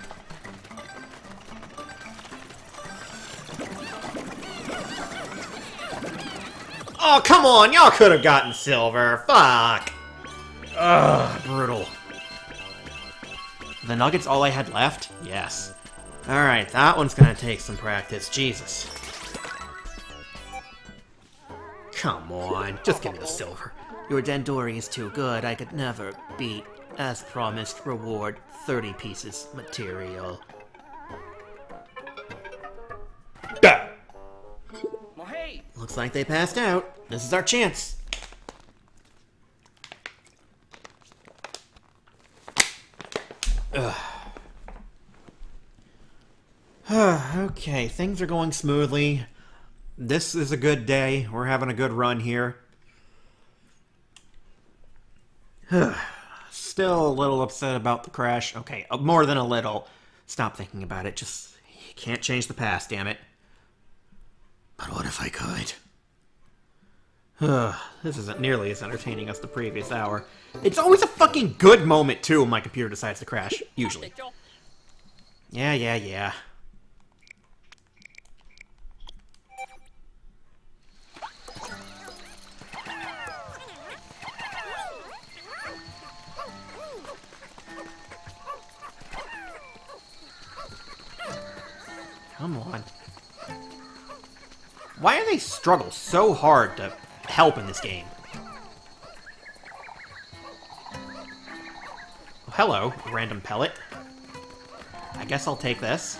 Oh, come on! Y'all could have gotten silver. Fuck. Ugh, brutal. The nuggets all I had left? Yes. Alright, that one's gonna take some practice. Jesus. Come on, just give me the silver. Your Dandori is too good. I could never beat. As promised, reward 30 pieces material. Looks like they passed out. This is our chance. Okay, things are going smoothly. This is a good day. We're having a good run here. Still a little upset about the crash. Okay, more than a little. Stop thinking about it. Just, you can't change the past, damn it. But what if I could? This isn't nearly as entertaining as the previous hour. It's always a fucking good moment, too, when my computer decides to crash. Usually. Yeah. Come on. Why do they struggle so hard to help in this game? Oh, hello, random pellet. I guess I'll take this.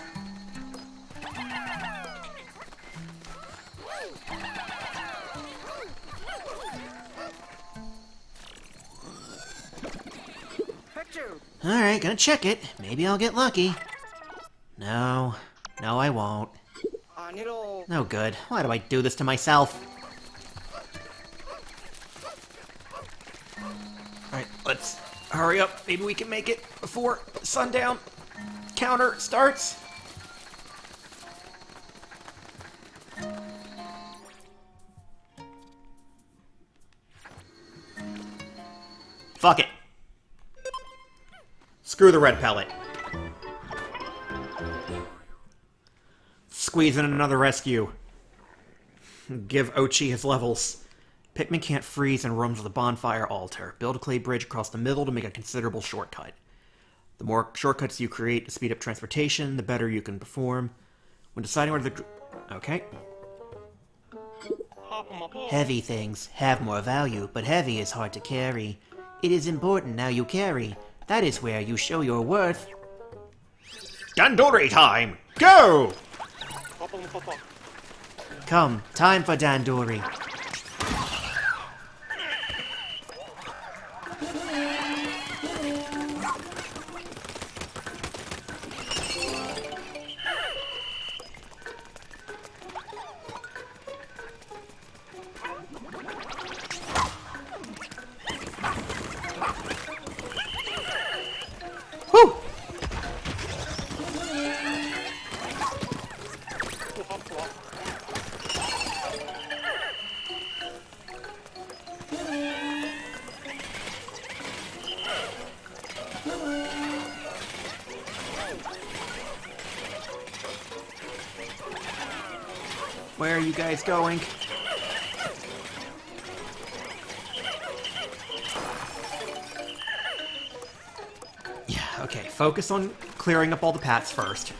Alright, gonna check it. Maybe I'll get lucky. No, I won't. No good. Why do I do this to myself? Alright, let's hurry up. Maybe we can make it before sundown counter starts. Fuck it. Screw the red pellet. Squeeze in another rescue. Give Ochi his levels. Pikmin can't freeze and roam to the bonfire altar. Build a clay bridge across the middle to make a considerable shortcut. The more shortcuts you create to speed up transportation, the better you can perform. When deciding where the... Okay. Heavy things have more value, but heavy is hard to carry. It is important now you carry. That is where you show your worth. Dandori time! Go! Come, time for dandori. Whew! Where are you guys going? Yeah, okay. Focus on clearing up all the pats first.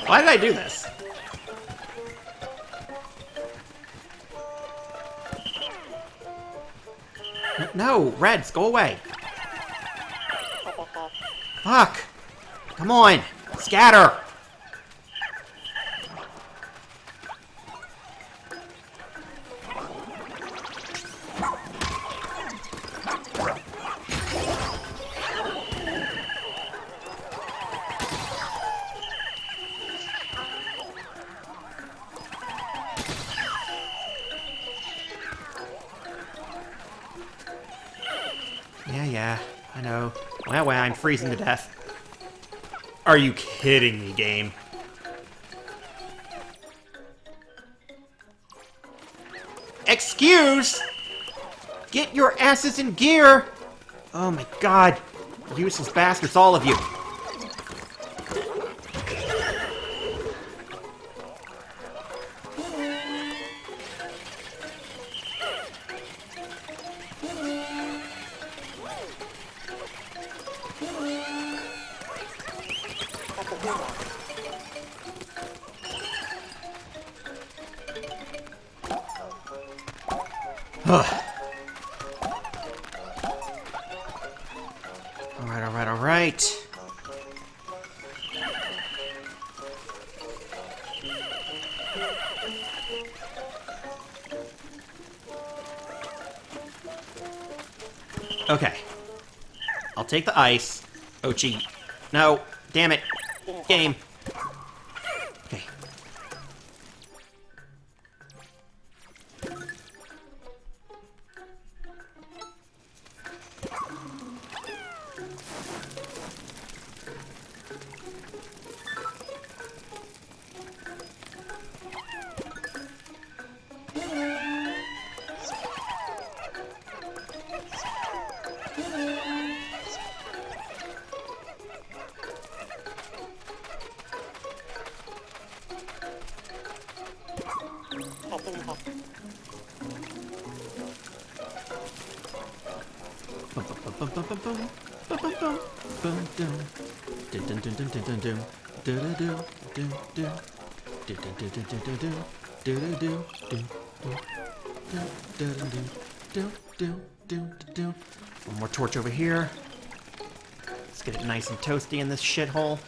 Why did I do this? No, Reds, go away. Fuck. Come on. Scatter. Yeah, I know. Well, I'm freezing to death. Are you kidding me, game? Excuse! Get your asses in gear! Oh my god. Useless bastards, all of you. Alright. Okay. I'll take the ice. Oh, gee. No. Damn it. Game. Okay. One more torch over here. Let's get it nice and toasty in this shithole.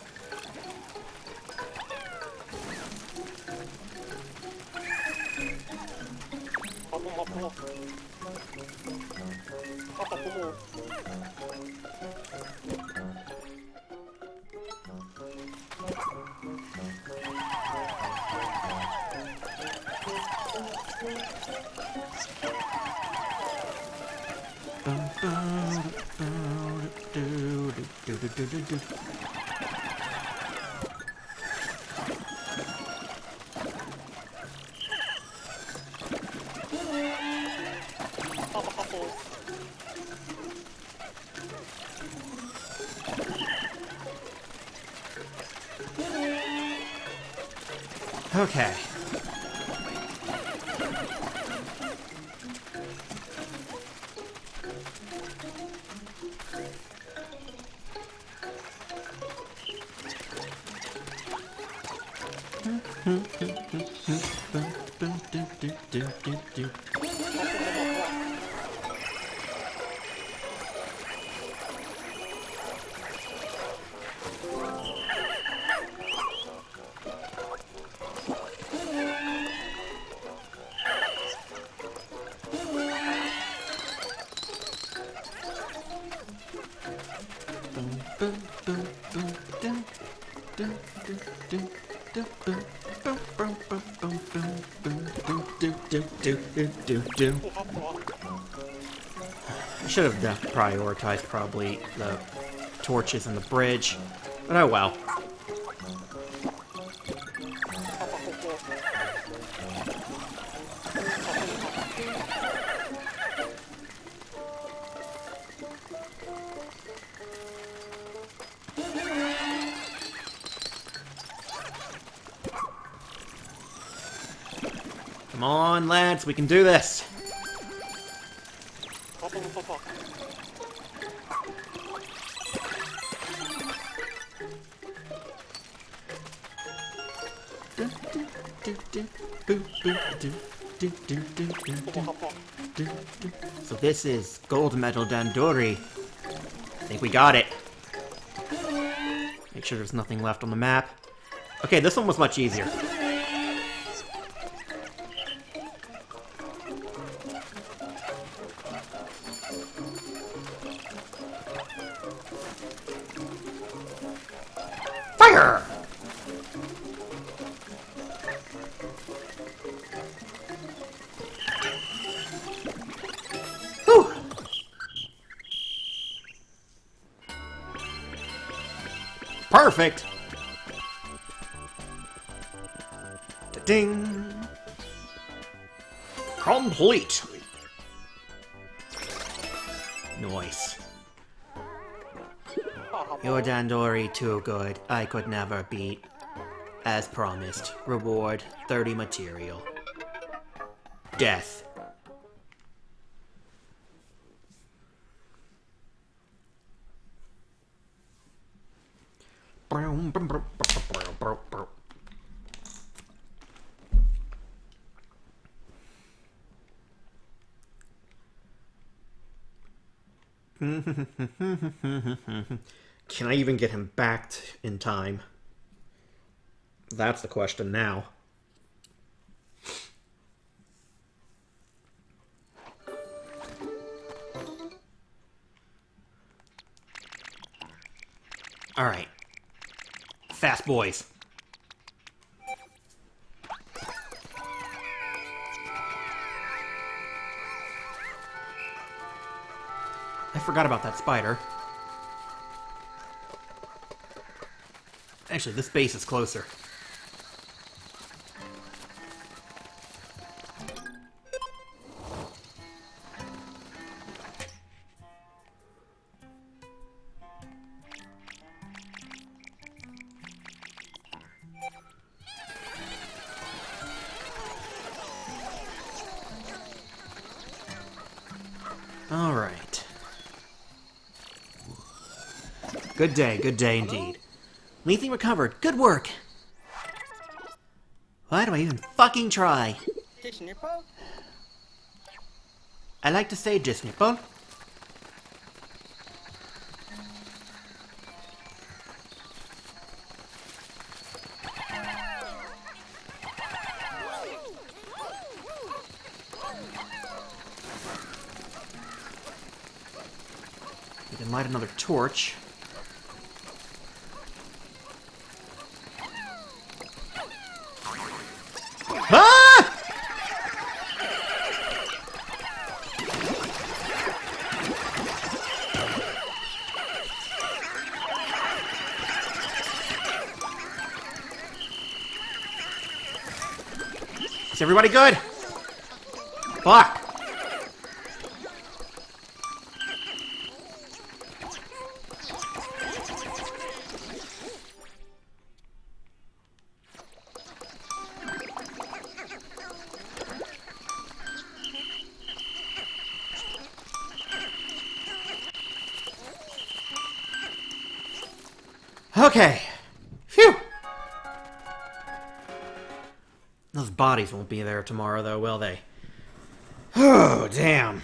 Okay. I should have prioritized probably the torches and the bridge, but oh well. Come on, lads, we can do this. So this is gold medal Dandori. I think we got it. Make sure there's nothing left on the map. Okay, this one was much easier. Fire! Whew. Perfect! Ding! Complete! Nice. Your Dandori too good. I could never beat. As promised. Reward 30 material. Death. Can I even get him back in time? That's the question now. Alright. Fast boys. I forgot about that spider. Actually, this base is closer. All right. Good day indeed. Anything recovered. Good work. Why do I even fucking try? I like to say Disneypon. We can light another torch. Ah! Is everybody good? Fuck! Okay. Phew. bodies won't be there tomorrow, though, will they? Oh, damn.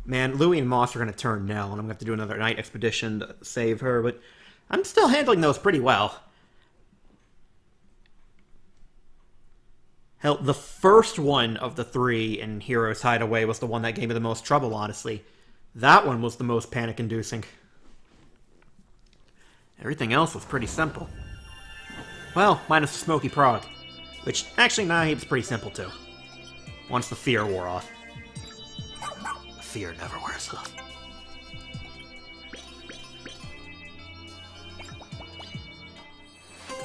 Man, Louie and Moss are going to turn Nell, and I'm going to have to do another night expedition to save her, but I'm still handling those pretty well. Hell, the first one of the 3 in Heroes Hideaway was the one that gave me the most trouble, honestly. That one was the most panic-inducing. Everything else was pretty simple. Well, minus the Smoky Prog. Which, actually, nah, he was pretty simple, too. Once the fear wore off. Fear never wears off.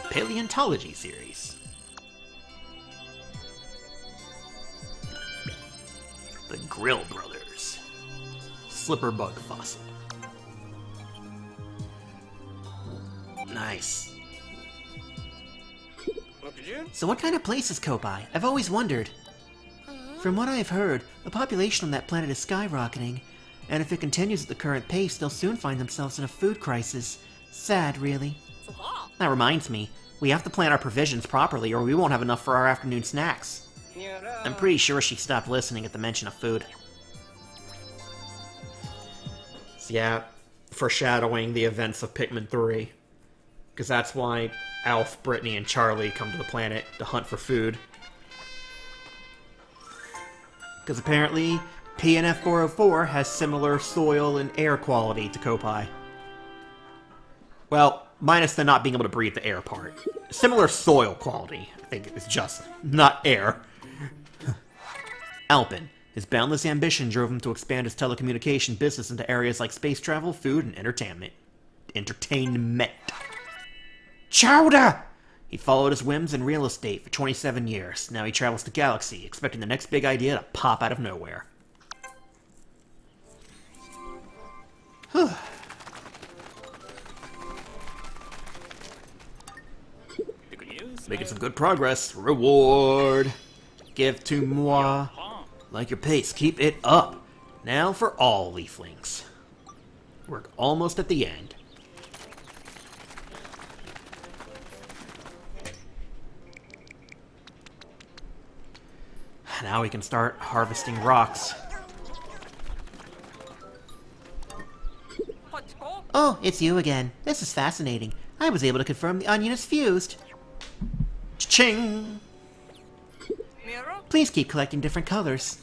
Paleontology series. The Grill Brothers. Slipper bug fossil. Nice. So what kind of place is Kopai? I've always wondered. From what I've heard, the population on that planet is skyrocketing, and if it continues at the current pace, they'll soon find themselves in a food crisis. Sad, really. That reminds me, we have to plan our provisions properly or we won't have enough for our afternoon snacks. I'm pretty sure she stopped listening at the mention of food. So yeah, foreshadowing the events of Pikmin 3. Because that's why Alf, Brittany, and Charlie come to the planet to hunt for food. Because apparently, PNF 404 has similar soil and air quality to Kopai. Well, minus the not being able to breathe the air part. Similar soil quality, I think it's just not air. Alpin. His boundless ambition drove him to expand his telecommunication business into areas like space travel, food, and entertainment. Chowder! He followed his whims in real estate for 27 years. Now he travels the galaxy, expecting the next big idea to pop out of nowhere. Making some good progress. Reward. Give to moi. Like your pace, keep it up. Now for all leaflings. We're almost at the end. Now we can start harvesting rocks. Oh, it's you again. This is fascinating. I was able to confirm the onion is fused. Ching! Please keep collecting different colors.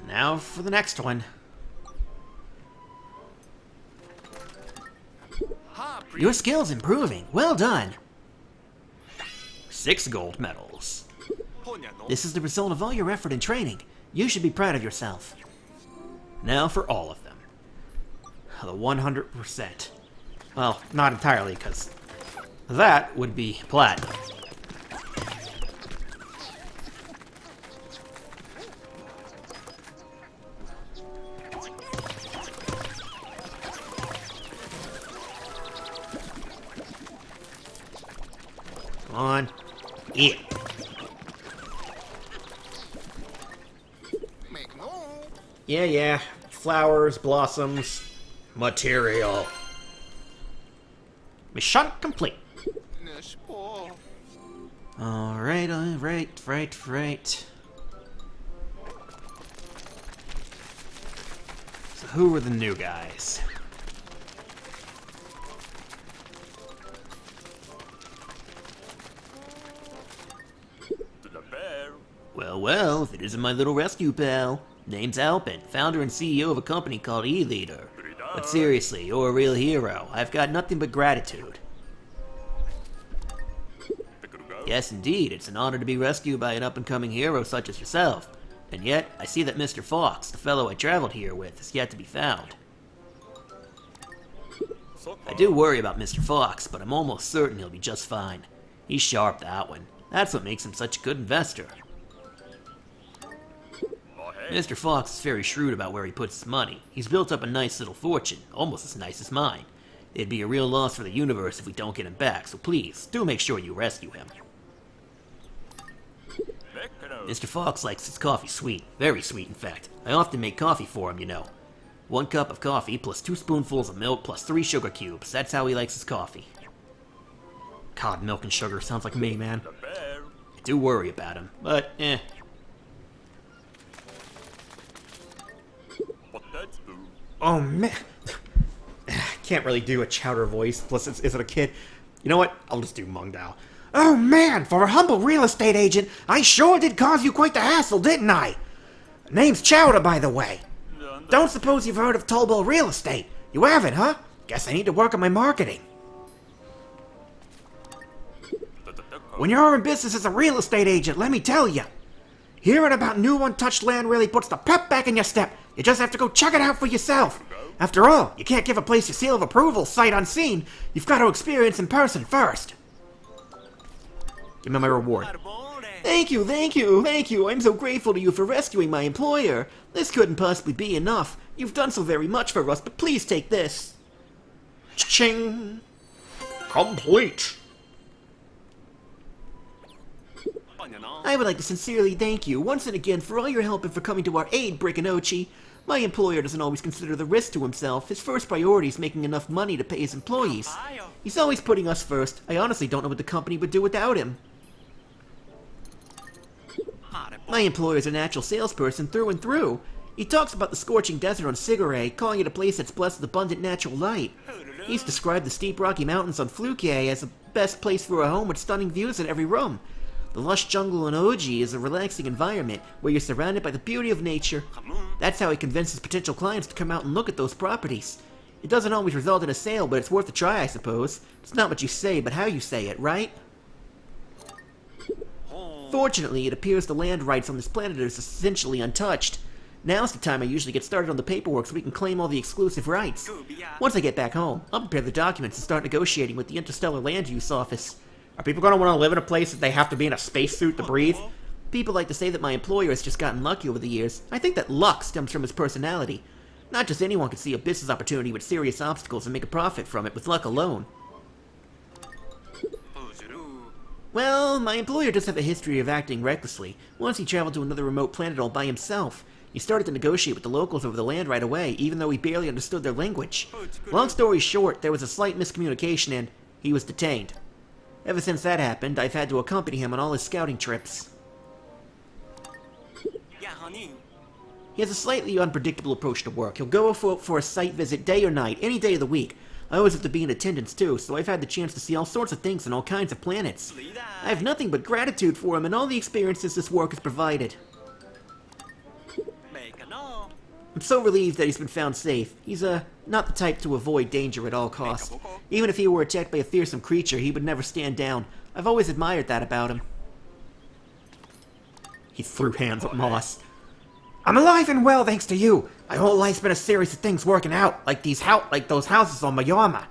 Now for the next one. Your skill's improving. Well done. 6 gold medals. This is the result of all your effort and training. You should be proud of yourself. Now for all of them. The 100%. Well, not entirely, because that would be platinum. Come on. Yeah. Yeah. Flowers, blossoms, material. Mission complete. Alright. So who are the new guys? Well, if it isn't my little rescue pal. Name's Alpin, founder and CEO of a company called E-Leader. But seriously, you're a real hero. I've got nothing but gratitude. Yes, indeed, it's an honor to be rescued by an up-and-coming hero such as yourself. And yet, I see that Mr. Fox, the fellow I traveled here with, is yet to be found. I do worry about Mr. Fox, but I'm almost certain he'll be just fine. He's sharp, that one. That's what makes him such a good investor. Mr. Fox is very shrewd about where he puts his money. He's built up a nice little fortune, almost as nice as mine. It'd be a real loss for the universe if we don't get him back, so please, do make sure you rescue him. Mr. Fox likes his coffee sweet. Very sweet, in fact. I often make coffee for him, you know. 1 cup of coffee plus 2 spoonfuls of milk plus 3 sugar cubes. That's how he likes his coffee. God, milk and sugar sounds like me, man. I do worry about him, but Oh, man. Can't really do a Chowder voice, plus is it a kid? You know what? I'll just do Meng Dao. Oh, man, for a humble real estate agent, I sure did cause you quite the hassle, didn't I? Name's Chowder, by the way. Don't suppose you've heard of Tolbo Real Estate. You haven't, huh? Guess I need to work on my marketing. When you're in business as a real estate agent, let me tell you, hearing about new untouched land really puts the pep back in your step. You just have to go check it out for yourself. After all, you can't give a place your seal of approval sight unseen. You've got to experience in person first. Give me my reward. Thank you, thank you, thank you. I'm so grateful to you for rescuing my employer. This couldn't possibly be enough. You've done so very much for us, but please take this. Ching. Complete. I would like to sincerely thank you once and again for all your help and for coming to our aid, Brickanochi. My employer doesn't always consider the risk to himself. His first priority is making enough money to pay his employees. He's always putting us first. I honestly don't know what the company would do without him. My employer's a natural salesperson through and through. He talks about the scorching desert on Sigare, calling it a place that's blessed with abundant natural light. He's described the steep Rocky Mountains on Fluke as the best place for a home with stunning views in every room. The lush jungle in Oji is a relaxing environment where you're surrounded by the beauty of nature. That's how he convinces potential clients to come out and look at those properties. It doesn't always result in a sale, but it's worth a try, I suppose. It's not what you say, but how you say it, right? Fortunately, it appears the land rights on this planet is essentially untouched. Now's the time I usually get started on the paperwork so we can claim all the exclusive rights. Once I get back home, I'll prepare the documents and start negotiating with the Interstellar Land Use Office. Are people going to want to live in a place that they have to be in a spacesuit to breathe? People like to say that my employer has just gotten lucky over the years. I think that luck stems from his personality. Not just anyone can see a business opportunity with serious obstacles and make a profit from it with luck alone. Well, my employer does have a history of acting recklessly. Once he traveled to another remote planet all by himself. He started to negotiate with the locals over the land right away, even though he barely understood their language. Long story short, there was a slight miscommunication and he was detained. Ever since that happened, I've had to accompany him on all his scouting trips. He has a slightly unpredictable approach to work. He'll go for a site visit day or night, any day of the week. I always have to be in attendance too, so I've had the chance to see all sorts of things on all kinds of planets. I have nothing but gratitude for him and all the experiences this work has provided. I'm so relieved that he's been found safe. He's, not the type to avoid danger at all costs. Even if he were attacked by a fearsome creature, he would never stand down. I've always admired that about him. He threw hands at Moss. I'm alive and well thanks to you. My whole life's been a series of things working out, like those houses on Mayama.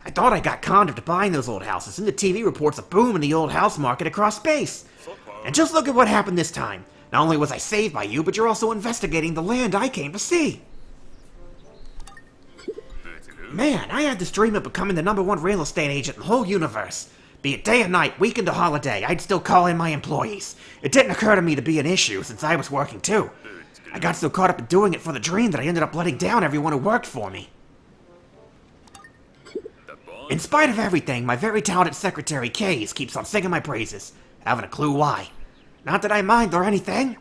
I thought I got conned into buying those old houses, and the TV reports a boom in the old house market across space. And just look at what happened this time. Not only was I saved by you, but you're also investigating the land I came to see. Man, I had this dream of becoming the #1 real estate agent in the whole universe. Be it day or night, weekend or holiday, I'd still call in my employees. It didn't occur to me to be an issue since I was working too. I got so caught up in doing it for the dream that I ended up letting down everyone who worked for me. In spite of everything, my very talented secretary, Kays, keeps on singing my praises. Haven't a clue why. Not that I mind or anything.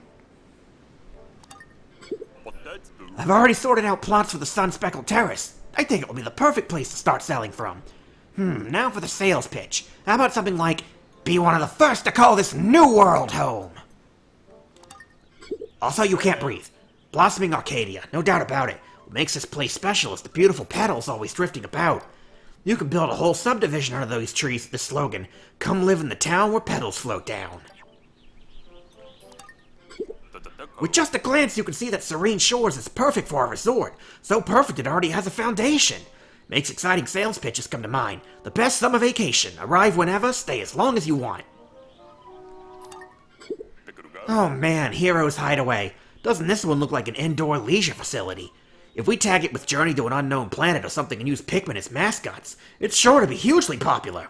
I've already sorted out plots for the Sun-Speckled Terrace. I think it will be the perfect place to start selling from. Now for the sales pitch. How about something like, be one of the first to call this new world home? Also, you can't breathe. Blossoming Arcadia, no doubt about it. What makes this place special is the beautiful petals always drifting about. You can build a whole subdivision under those trees with the slogan, come live in the town where petals float down. With just a glance, you can see that Serene Shores is perfect for a resort. So perfect it already has a foundation. Makes exciting sales pitches come to mind. The best summer vacation. Arrive whenever, stay as long as you want. Oh man, Hero's Hideaway. Doesn't this one look like an indoor leisure facility? If we tag it with Journey to an Unknown Planet or something and use Pikmin as mascots, it's sure to be hugely popular.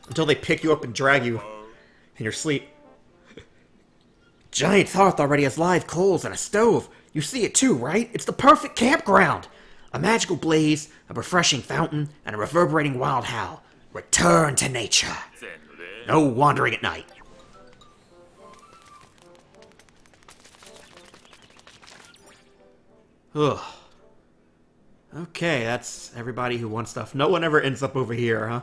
Until they pick you up and drag you in your sleep. Giant's Hearth already has live coals and a stove. You see it too, right? It's the perfect campground. A magical blaze, a refreshing fountain, and a reverberating wild howl. Return to nature. No wandering at night. Ugh. Okay, that's everybody who wants stuff. No one ever ends up over here, huh?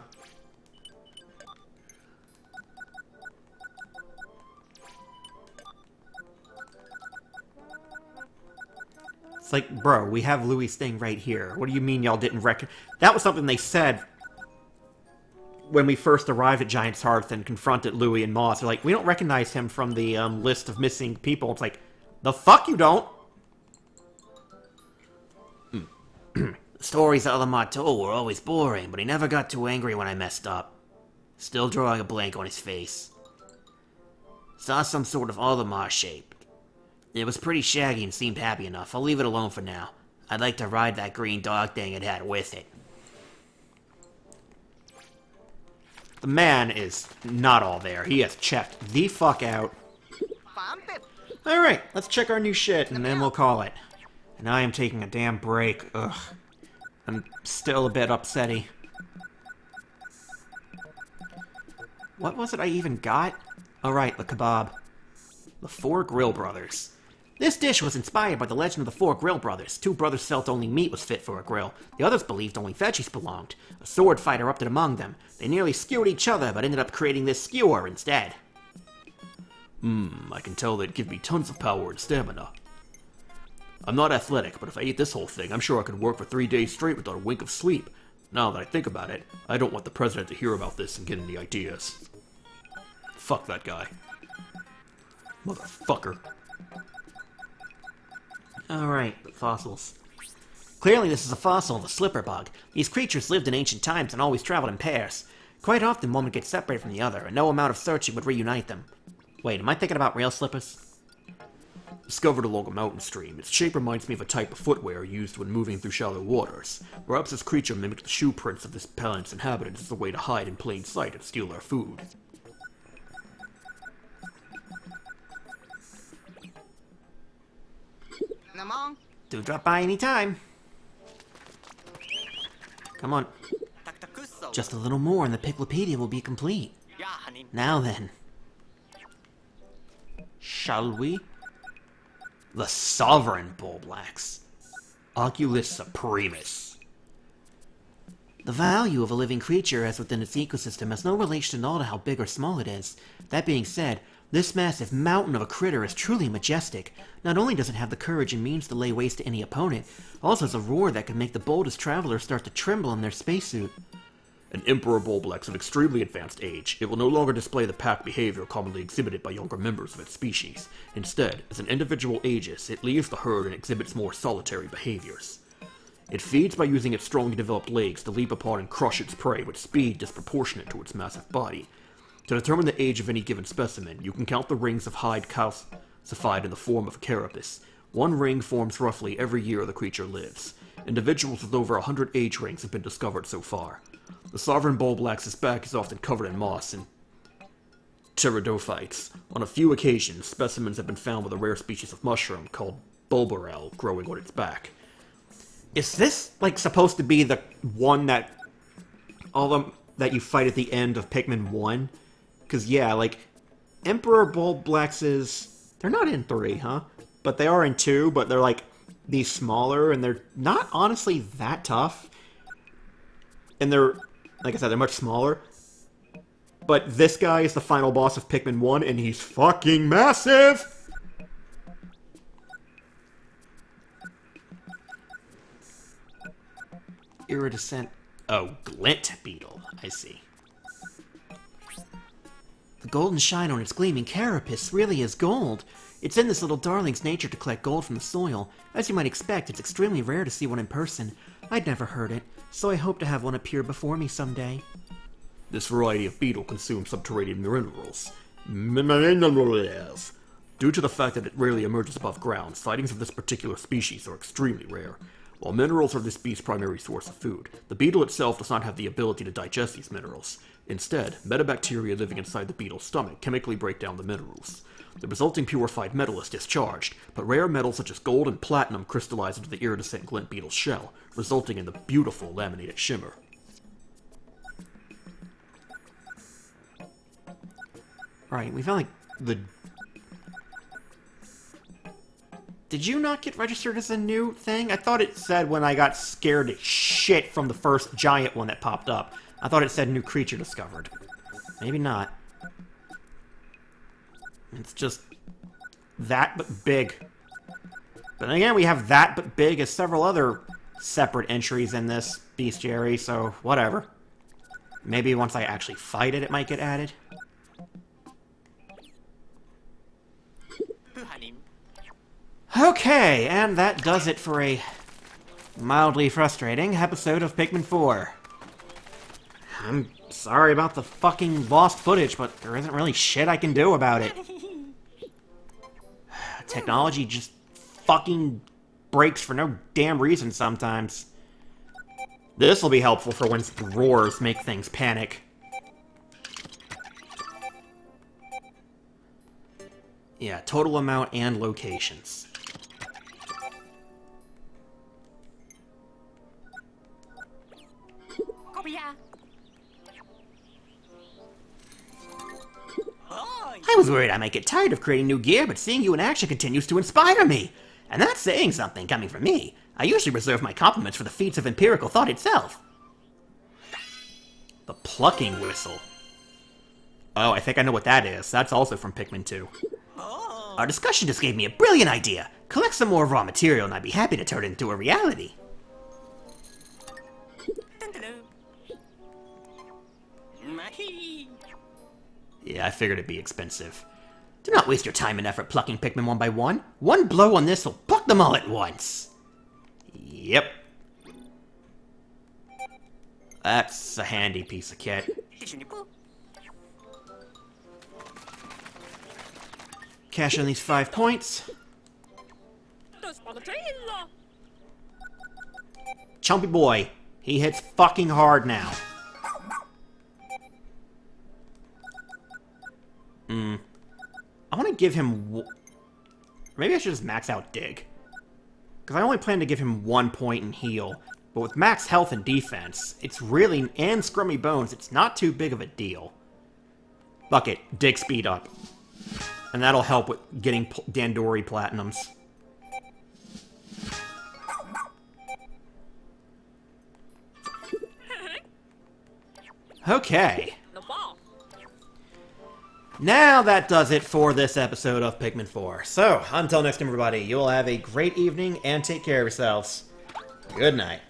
It's like, bro, we have Louis' thing right here. What do you mean y'all didn't That was something they said when we first arrived at Giant's Hearth and confronted Louis and Moss. They're like, we don't recognize him from the list of missing people. It's like, the fuck you don't? The stories Alamar told were always boring, but he never got too angry when I messed up. Still drawing a blank on his face. Saw some sort of Alamar shape. It was pretty shaggy and seemed happy enough. I'll leave it alone for now. I'd like to ride that green dog thing it had with it. The man is not all there. He has checked the fuck out. Alright, let's check our new shit, and then we'll call it. And I am taking a damn break. Ugh. I'm still a bit upsetty. What was it I even got? Alright, the kebab. The Four Grill Brothers. This dish was inspired by the legend of the Four Grill Brothers. Two brothers felt only meat was fit for a grill. The others believed only veggies belonged. A sword fight erupted among them. They nearly skewered each other, but ended up creating this skewer instead. I can tell they'd give me tons of power and stamina. I'm not athletic, but if I ate this whole thing, I'm sure I could work for 3 days straight without a wink of sleep. Now that I think about it, I don't want the president to hear about this and get any ideas. Fuck that guy. Motherfucker. Alright, fossils. Clearly this is a fossil of a slipper bug. These creatures lived in ancient times and always traveled in pairs. Quite often one would get separated from the other, and no amount of searching would reunite them. Wait, am I thinking about rail slippers? Discovered along a mountain stream, its shape reminds me of a type of footwear used when moving through shallow waters. Perhaps this creature mimicked the shoe prints of this planet's inhabitants as a way to hide in plain sight and steal their food. Do drop by any time. Come on. Just a little more and the Piclopedia will be complete. Now then. Shall we? The Sovereign Bullblacks. Oculus Supremus. The value of a living creature as within its ecosystem has no relation at all to how big or small it is. That being said, this massive mountain of a critter is truly majestic. Not only does it have the courage and means to lay waste to any opponent, it also has a roar that can make the boldest travelers start to tremble in their spacesuit. An Emperor Bulblax of extremely advanced age, it will no longer display the pack behavior commonly exhibited by younger members of its species. Instead, as an individual ages, it leaves the herd and exhibits more solitary behaviors. It feeds by using its strongly developed legs to leap upon and crush its prey with speed disproportionate to its massive body. To determine the age of any given specimen, you can count the rings of hide calcified in the form of a carapace. One ring forms roughly every year the creature lives. Individuals with over 100 age rings have been discovered so far. The Sovereign Bulblax's back is often covered in moss and pteridophytes. On a few occasions, specimens have been found with a rare species of mushroom called bulbarel growing on its back. Is this, like, supposed to be the one that that you fight at the end of Pikmin 1? Because, yeah, like, Emperor Bulblaxes, they're not in 3, huh? But they are in 2, but they're, like, these smaller, and they're not honestly that tough. And they're, like I said, they're much smaller. But this guy is the final boss of Pikmin 1, and he's fucking massive! Iridescent... Oh, glint beetle. I see. The golden shine on its gleaming carapace really is gold. It's in this little darling's nature to collect gold from the soil. As you might expect, it's extremely rare to see one in person. I'd never heard it, so I hope to have one appear before me someday. This variety of beetle consumes subterranean minerals. Due to the fact that it rarely emerges above ground, sightings of this particular species are extremely rare. While minerals are this beast's primary source of food, the beetle itself does not have the ability to digest these minerals. Instead, metabacteria living inside the beetle's stomach chemically break down the minerals. The resulting purified metal is discharged, but rare metals such as gold and platinum crystallize into the iridescent glint beetle's shell, resulting in the beautiful laminated shimmer. Right, we found, like, the... Did you not get registered as a new thing? I thought it said when I got scared as shit from the first giant one that popped up. I thought it said new creature discovered. Maybe not. It's just that but big. But again, we have that but big as several other separate entries in this bestiary, so whatever. Maybe once I actually fight it, it might get added. Okay, and that does it for a mildly frustrating episode of Pikmin 4. I'm sorry about the fucking lost footage, but there isn't really shit I can do about it. Technology just fucking breaks for no damn reason sometimes. This will be helpful for when roars make things panic. Yeah, total amount and locations. I was worried I might get tired of creating new gear, but seeing you in action continues to inspire me. And that's saying something coming from me. I usually reserve my compliments for the feats of empirical thought itself. The plucking whistle. Oh, I think I know what that is. That's also from Pikmin 2. Our discussion just gave me a brilliant idea. Collect some more raw material and I'd be happy to turn it into a reality. Yeah, I figured it'd be expensive. Do not waste your time and effort plucking Pikmin one by one. One blow on this will pluck them all at once. Yep. That's a handy piece of kit. Cash in these 5 points. Chumpy boy. He hits fucking hard now. I want to give him... Maybe I should just max out Dig. Because I only plan to give him 1 point in heal. But with max health and defense, it's really... And Scrummy Bones, it's not too big of a deal. Fuck it. Dig speed up. And that'll help with getting Dandori Platinums. Okay. Now that does it for this episode of Pikmin 4. So, until next time everybody, you will have a great evening and take care of yourselves. Good night.